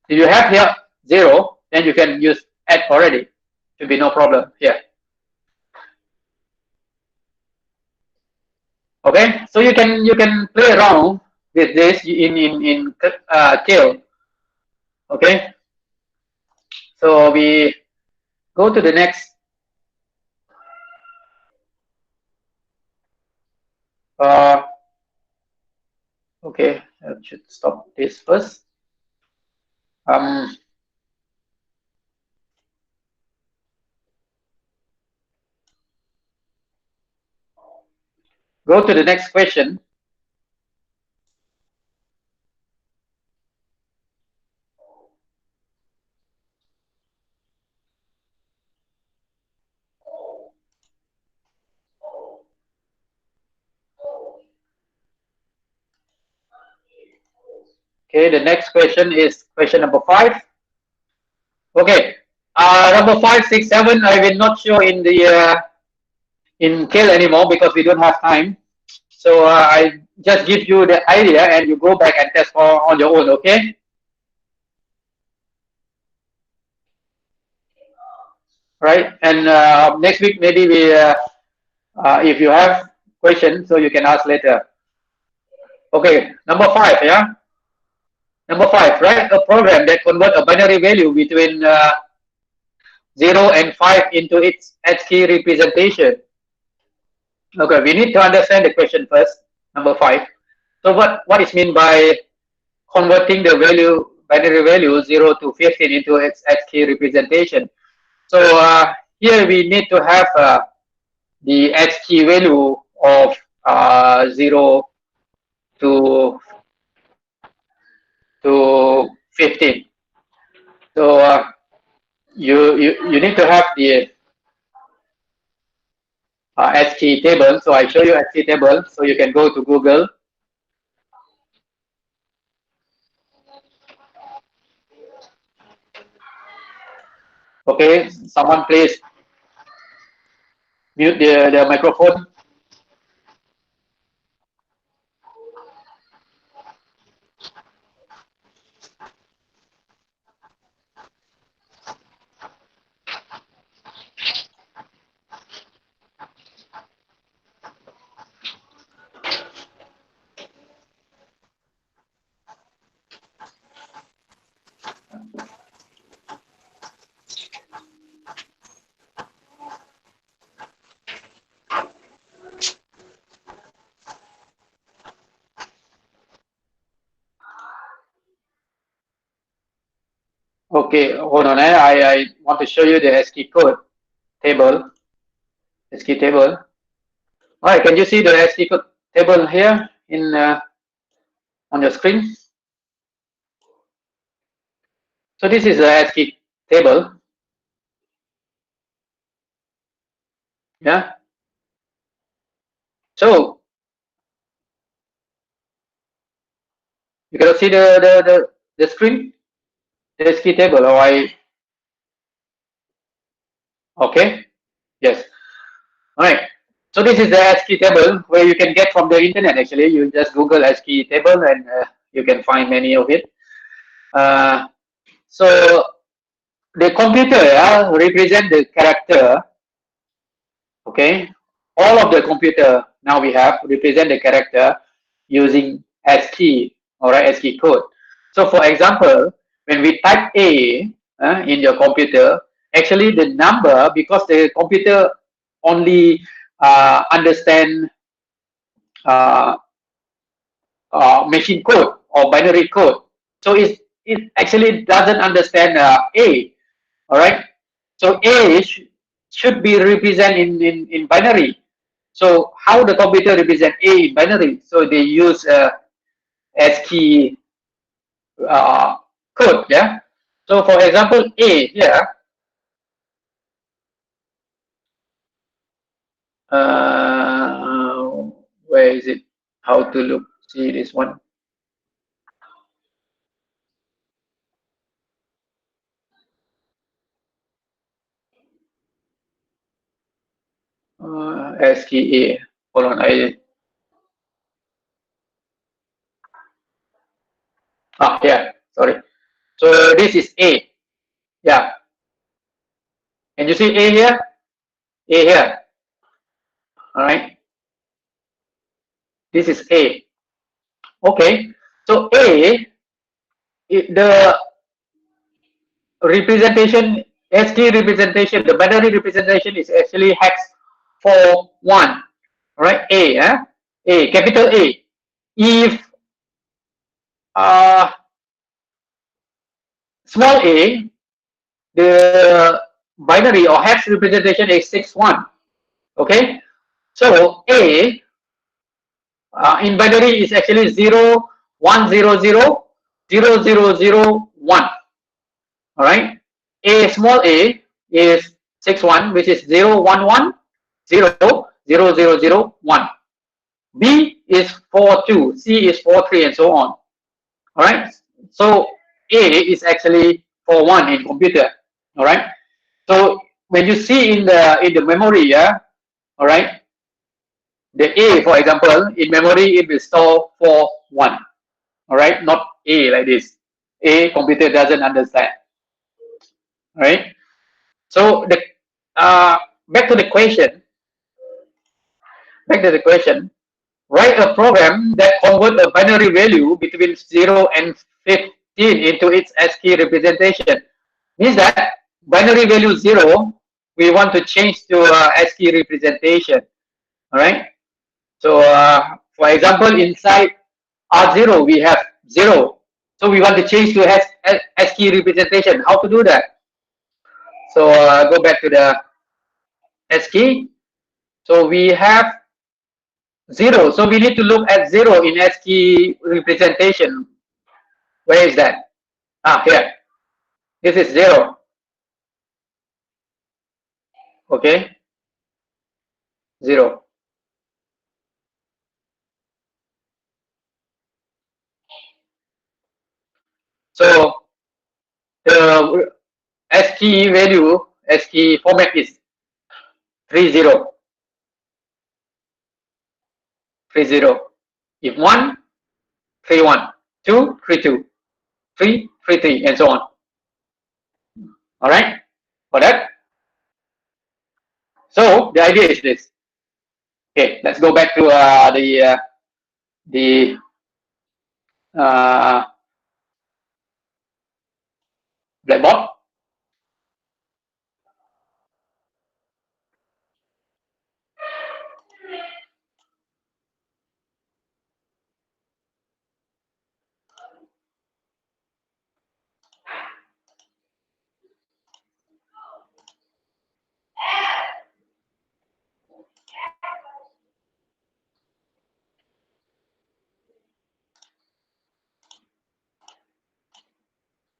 If you have here 0, then you can use add already. Should be no problem here. Okay, so you can play around with this in tail. Okay, so we go to the next. Okay, I should stop this first. Go to the next question. Okay, the next question is question number 5. Okay, number 5, 6, 7. I will not show in the in Kale anymore because we don't have time. So I just give you the idea and you go back and test on your own. Okay. Right, and next week maybe we, if you have questions, so you can ask later. Okay, number 5, yeah. Number 5, write a program that convert a binary value between 0 and 5 into its Ascii representation. Okay, we need to understand the question first. Number 5. So what is meant by converting the binary value 0 to 15 into its Ascii representation? So here we need to have the Ascii value of 0 to 15. So you need to have the Ascii table. So I show you Ascii table. So you can go to Google. Okay, someone please mute the microphone. Okay, hold on. I want to show you the Ascii code table. Ascii table. All right, can you see the Ascii code table here in on your screen? So this is the Ascii table. Yeah. So you can see the screen, the Ascii table. Or okay. Yes. All right. So this is the Ascii table where you can get from the internet. Actually, you just Google Ascii table and you can find many of it. So the computer represent the character. Okay, all of the computer now we have represent the character using Ascii, all right, Ascii code. So for example, when we type A in your computer, actually the number, because the computer only understand uh, machine code or binary code, so it actually doesn't understand A, all right. So A should be represented in binary. So how the computer represent A in binary? So they use ASCII code, yeah. So for example, A here, where is it? How to look? See this one. ASCII A. Hold on, yeah, sorry. So this is A, yeah. And you see A here, A here. All right. This is A. Okay. So A, the representation, ASCII representation, the binary representation is actually hex 4-1, right? A, A, capital A. If small a, the binary or hex representation is 6-1. Okay, so A in binary is actually 0, 1, 0, 0, 0, 0, 0, 1. All right. A small a is 6-1, which is 0, 1, 1, 0, 0, 0, 0, 1. B is 4-2, C is 4-3, and so on. All right. So A is actually 4-1 in computer. All right. So when you see in the memory, yeah, all right, the A, for example, in memory it will store 4-1. All right, not A like this. A computer doesn't understand. All right. So the back to the question. Back to the question. Write a program that converts a binary value between 0 and 15 into its ASCII representation. Means that binary value 0, we want to change to ASCII representation. All right. So for example, inside R0 we have 0. So we want to change to ASCII representation. How to do that? So go back to the ASCII. So we have 0. So we need to look at 0 in ASCII representation. Where is that? Here. This is 0. Okay, 0. So the ASCII value, ASCII format is 30. 30. If 1, 31, 2, 32, 3, 33, and so on. All right, for that. So the idea is this. Okay, let's go back to the blackboard.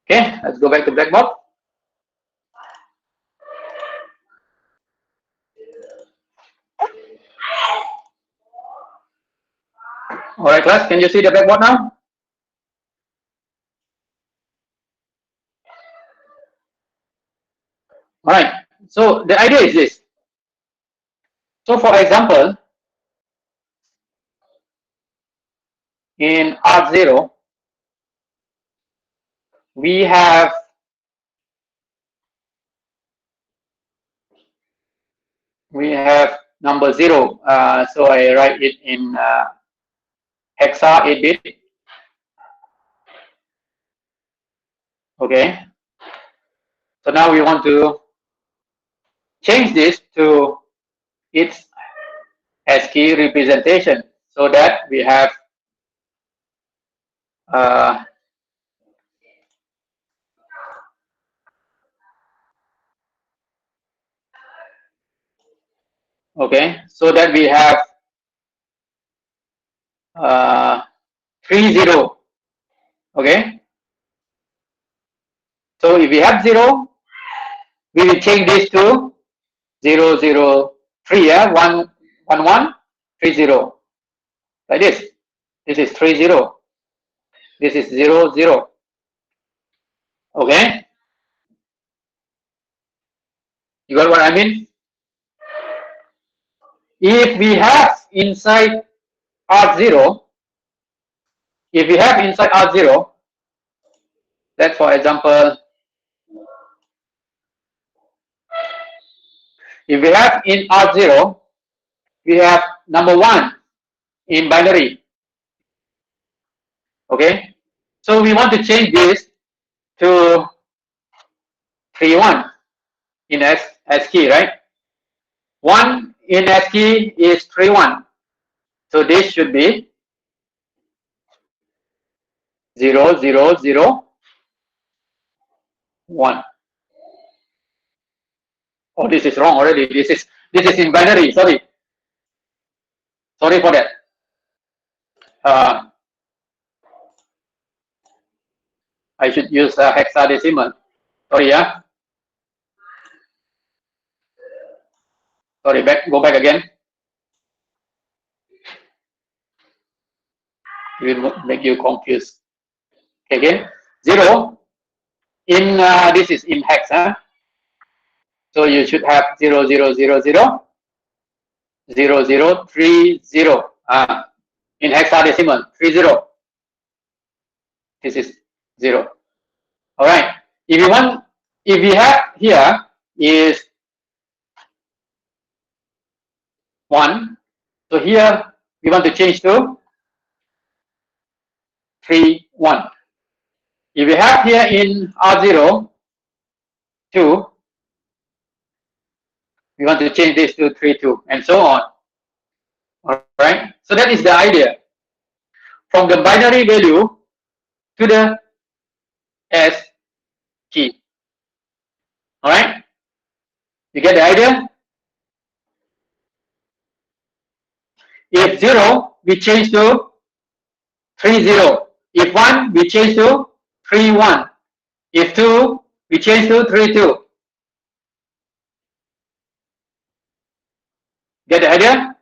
Okay, let's go back to blackboard. All right, class, can you see the blackboard now? All right, so the idea is this. So for example, in R0, we have number 0. So I write it in hexa 8-bit. Okay. So now we want to change this to its ASCII representation so that we have okay, so that we have 30. Okay. So if we have 0, we will change this to 003, yeah, 11130. Like this. This is 30. This is 00. Okay. You got what I mean? If we have inside R0, if we have inside R0, that for example, if we have in R0, we have number 1 in binary. Okay. So we want to change this to 31 in ASCII, right? 1 in ASCII is 31. So this should be 0001. Oh, this is wrong already. This is in binary. Sorry for that. I should use hexadecimal. Sorry, yeah. Sorry, go back again. It will make you confused. Again, 0 in this is in hex, huh? So you should have 0000 0030 in hexadecimal 30. This is 0. All right. If we have here is 1. So here we want to change to 31. If we have here in R0 2, we want to change this to 32, and so on. All right. So that is the idea. From the binary value to the ASCII. All right. You get the idea? If 0, we change to 30. If 1, we change to 31. If 2, we change to 32. Get the idea?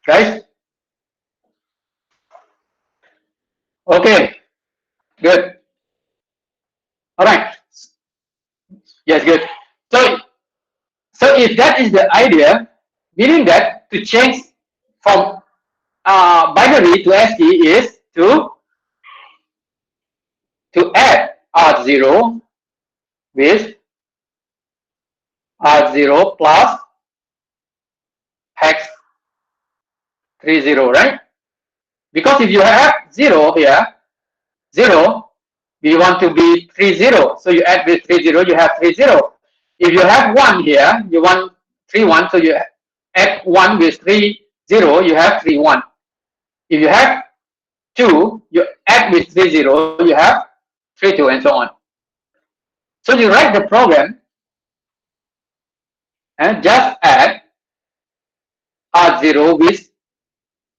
Guys? Okay, good. All right. Yes, good. So if that is the idea, meaning that to change from binary to ASCII is to add R0 with R0 plus hex 30, right? Because if you have 0 here, 0, we want to be 30. So you add with 30, you have 30. If you have 1 here, you want 31, so you add 1 with 30, you have 31. If you have 2, you add with 30, you have 32, and so on. So you write the program and just add R0 with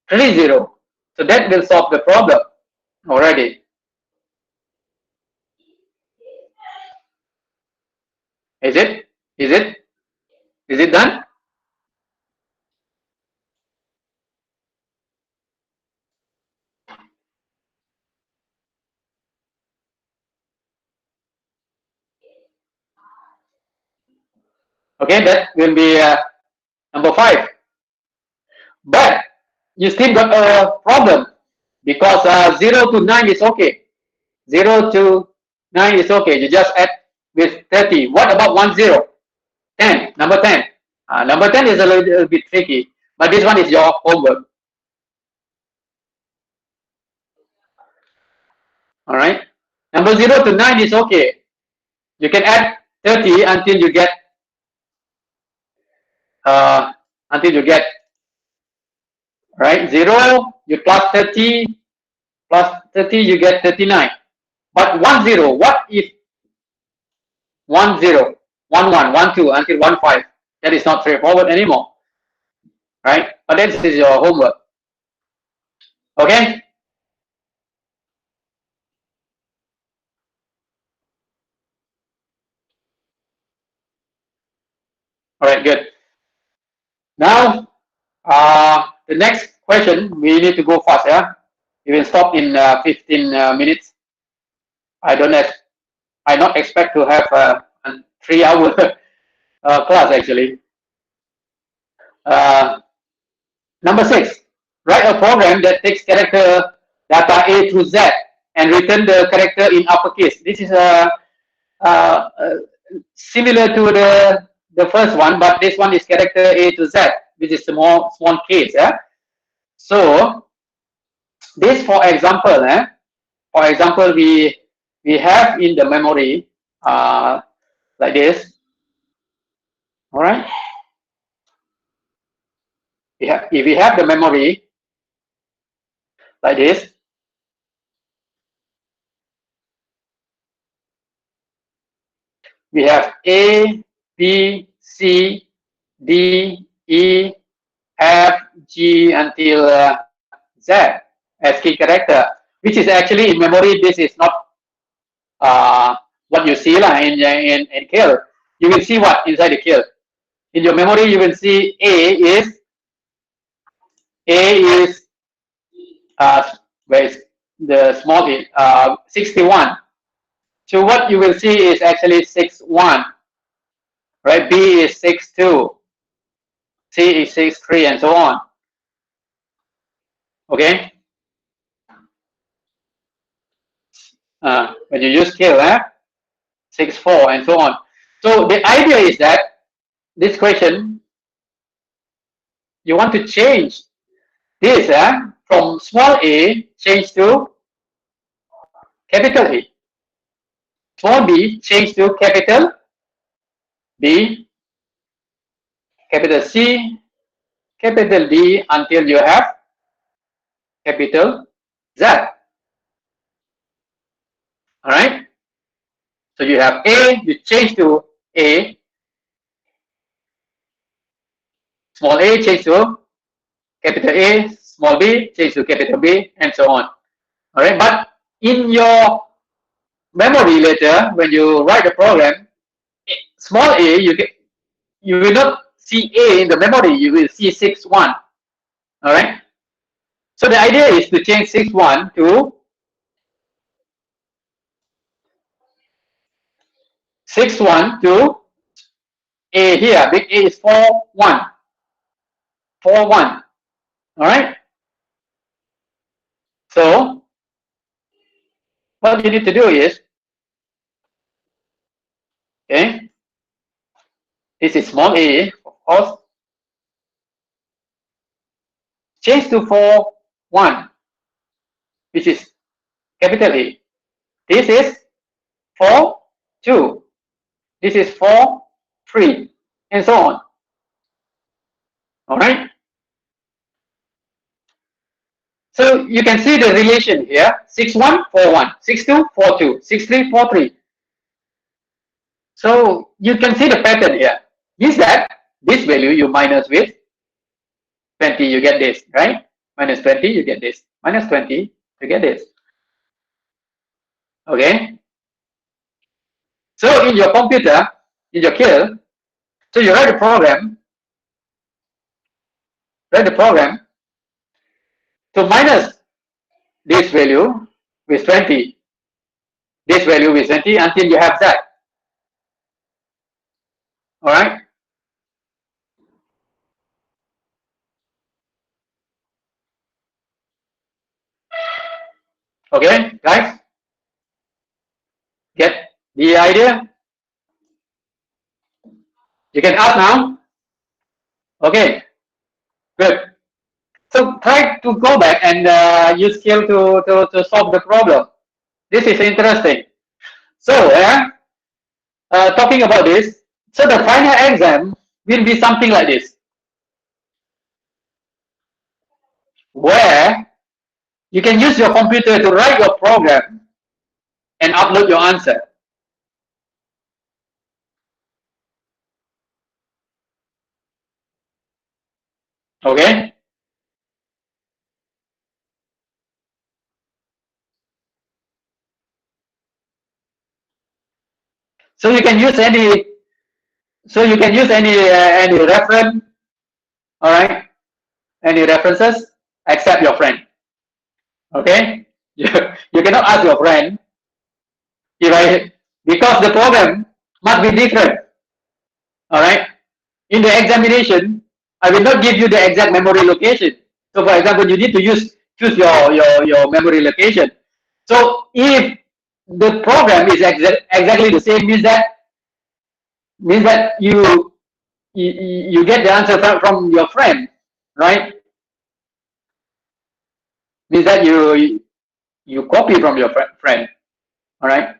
30. So that will solve the problem already. Is it? Is it? Is it done? Okay, that will be number 5. But you still got a problem because 0 to 9 is okay. 0 to 9 is okay. You just add with 30. What about 1, 0? 10. Number 10. Number 10 is a little bit tricky, but this one is your homework. All right. Number 0 to 9 is okay. You can add 30 until you get right 0. You plus 30 you get 39. But 1, 0. What if 1, 0, 1, 1, 1, 2 until 1, 5? That is not straightforward anymore, right? But this is your homework. Okay. All right, good. Now, the next question, we need to go fast, yeah? You will stop in 15 minutes. I not expect to have a 3-hour class, actually. Number 6, write a program that takes character data A through Z and return the character in uppercase. This is similar to the first one, but this one is character A to Z, which is small case. Yeah. So this, for example, we have in the memory like this. All right. If we have the memory like this, we have A, B, C, D, E, F, G until Z as key character, which is actually in memory. This is not what you see in kill. You will see what inside the kill. In your memory, you will see A is where is the small A 61. So what you will see is actually 61, right? B is 62, C is 63, and so on. Okay. When you use kill, 64, and so on. So the idea is that this question, you want to change this from small a, change to capital A. Small b, change to capital B, capital C, capital D until you have capital Z. All right. So you have A, you change to A, small a, change to capital A, small b, change to capital B, and so on. All right. But in your memory later, when you write the program, small a, you will not see a in the memory, you will see 61. All right. So the idea is to change 61 to 61 to a here. Big A is 41. 41. All right. So what you need to do is, okay, this is small a, of course. Change to 41, which is capital A. This is 42. This is 43, and so on. All right. So you can see the relation here: 61, 41, 62, 42, 63, 43. So you can see the pattern here. Is that this value you minus with 20, you get this, right? Minus 20, you get this. Minus 20, you get this. Okay. So in your computer, in your kill, so you write the program to minus this value with 20, this value with 20 until you have that. All right. Okay, guys, get the idea? You can ask now. Okay, good. So try to go back and use skill to solve the problem. This is interesting. So talking about this, so the final exam will be something like this, where you can use your computer to write your program and upload your answer. Okay. So you can use any. So you can use any reference. All right. Any references except your friend. Okay. You cannot ask your friend because the program must be different. All right. In the examination, I will not give you the exact memory location. So, for example, you need to choose your memory location. So, if the program is exactly the same, means that you get the answer from your friend, right? Means that you copy from your friend, all right?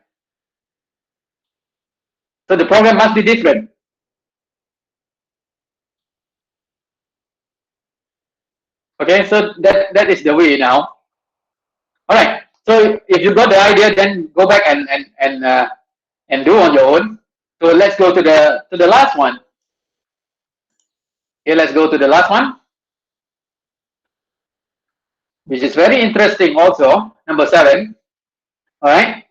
So the program must be different. Okay, so that is the way now. All right. So if you got the idea, then go back and do on your own. So let's go to the last one. Okay, let's go to the last one, which is very interesting also. Number 7. All right.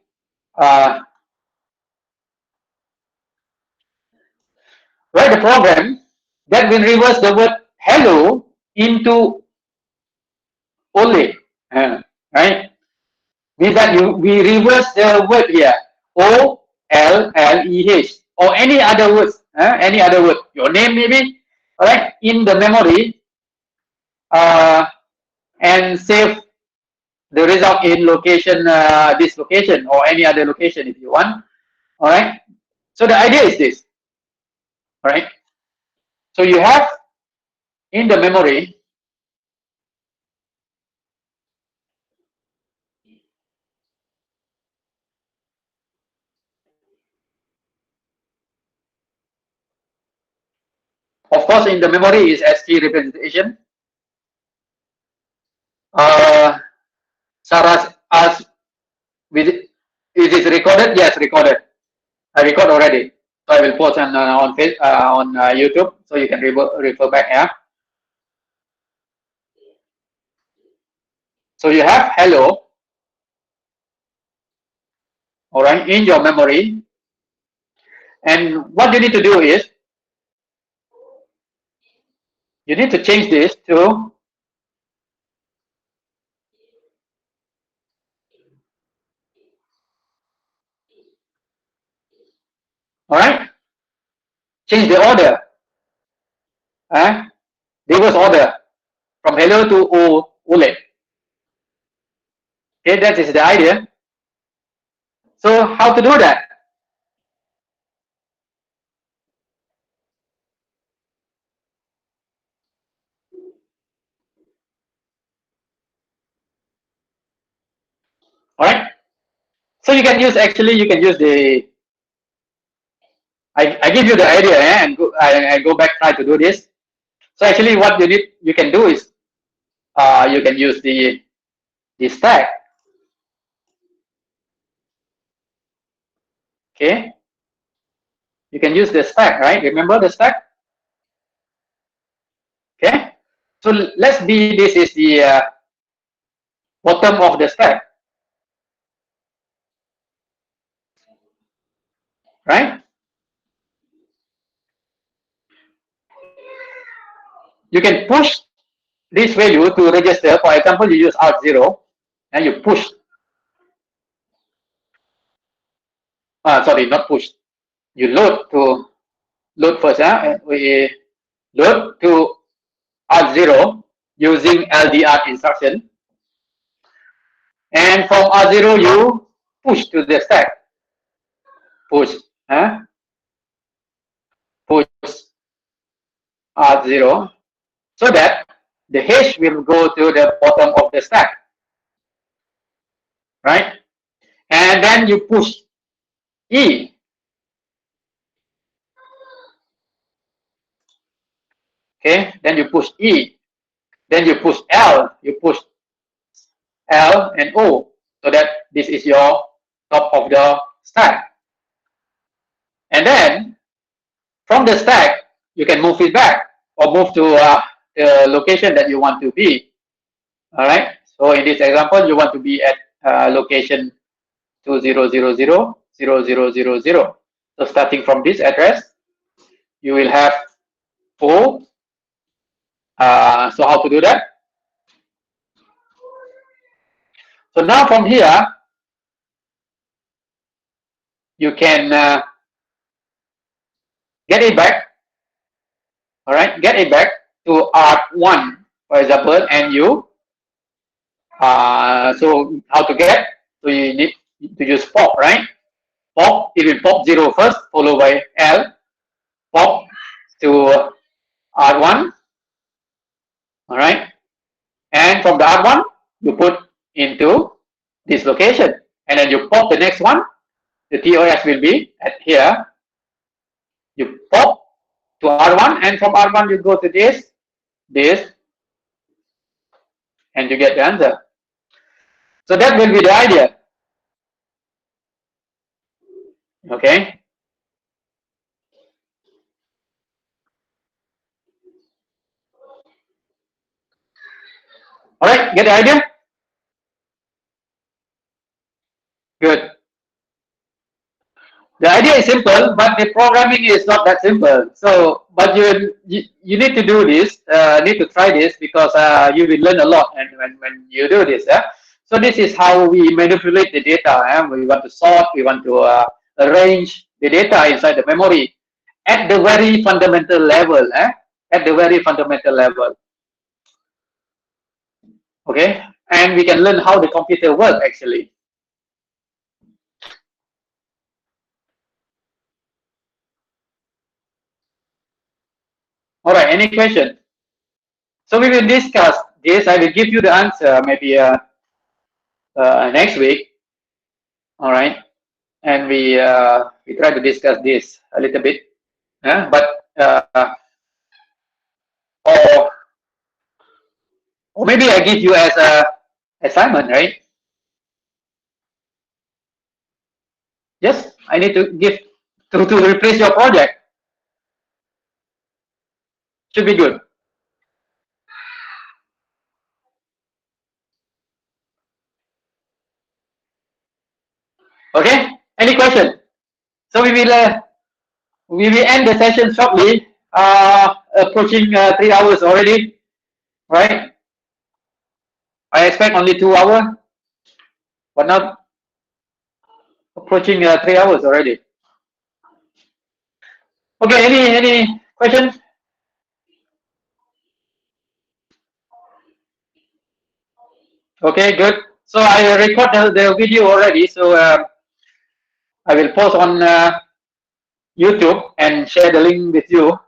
Write a program that will reverse the word hello into only. Right. Means that we reverse the word here. OLLEH or any other words. Any other word. Your name maybe. All right. In the memory. And save the result in location, this location or any other location if you want. All right. So the idea is this. All right. So you have in the memory of course in the memory is Ascii representation. Sarah asked, is it recorded? Yes, recorded. I record already. So I will post on YouTube, so you can refer back here. So you have hello. all right, in your memory. And what you need to do is you need to change this to, all right, change the order, reverse order from hello to ule. Okay, that is the idea. So how to do that? All right. So you can use, actually you can use the, I give you the idea, and I go back, try to do this. So actually what you can do is you can use the stack. Okay. You can use the stack, right? Remember the stack? Okay. So let's be, this is the bottom of the stack, right? You can push this value to register. For example, you use Alt0 and you push, sorry, not push. You load first. We load to Alt0 using LDR instruction. And from R0, you push to the stack. Push. Push R0 so that the hash will go to the bottom of the stack. Right? And then you push E. Okay? Then you push E. Then you push L. You push L and O so that this is your top of the stack. And then from the stack, you can move it back or move to the location that you want to be. All right. So in this example, you want to be at location 20000000. So starting from this address, you will have O. So how to do that? So now from here, you can get it back. All right, get it back to R1, for example, and you. So how to get? So you need to use pop, right? Pop, it will pop 0 first, followed by L. Pop to R1. All right, and from the R1, you put into this location, and then you pop the next one. The TOS will be at here. You pop to R1, and from R1 you go to this, and you get the answer. So that will be the idea. Okay. All right, get the idea? Good. The idea is simple, but the programming is not that simple. So, but you need to do this, need to try this, because you will learn a lot, and when you do this. So this is how we manipulate the data. We want to sort, we want to arrange the data inside the memory at the very fundamental level. At the very fundamental level. Okay, and we can learn how the computer works actually. All right, any question? So we will discuss this. I will give you the answer maybe next week. All right, and we try to discuss this a little bit. But or maybe I give you as a assignment, right? Yes, I need to give to replace your project. Should be good. Okay. Any question? So we will end the session shortly. Approaching 3 hours already, right? I expect only 2 hours, but not approaching 3 hours already. Okay, any questions? Okay, good. So I recorded the video already, so I will post on YouTube and share the link with you,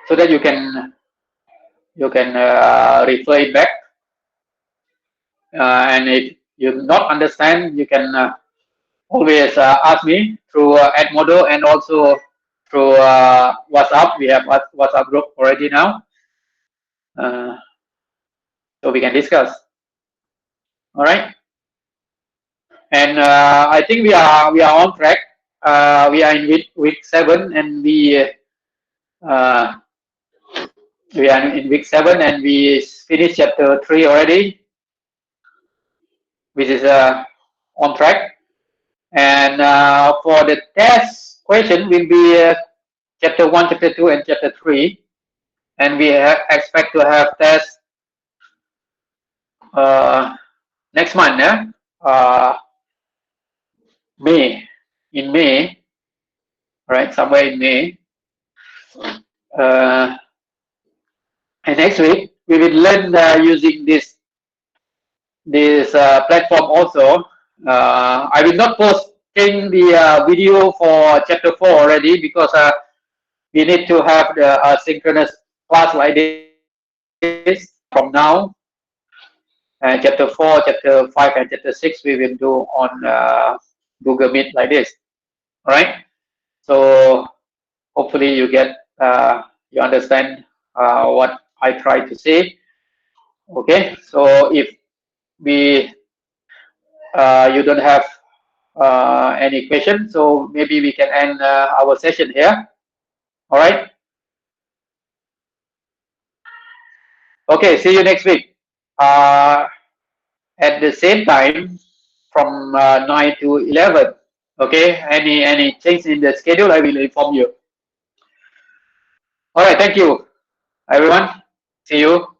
so that you can refer it back. And if you not understand, you can always ask me through Edmodo and also through WhatsApp. We have WhatsApp group already now, so we can discuss. All right. And I think we are on track. We are in week 7, and we are in week 7, and we finished chapter 3 already, which is on track. And for the test question will be chapter 1, chapter 2, and chapter 3, and we expect to have tests next month, in May, right? Somewhere in May. And next week we will learn using this platform also. I will not posting the video for chapter 4 already, because we need to have the synchronous class like this from now. Chapter 4, chapter 5, and chapter 6 we will do on Google Meet like this. All right. So hopefully you get you understand what I try to say. Okay. So if you don't have any question, so maybe we can end our session here. All right. Okay. See you next week. At the same time, from 9 to 11. Okay. Any change in the schedule, I will inform you. All right. Thank you, everyone. See you.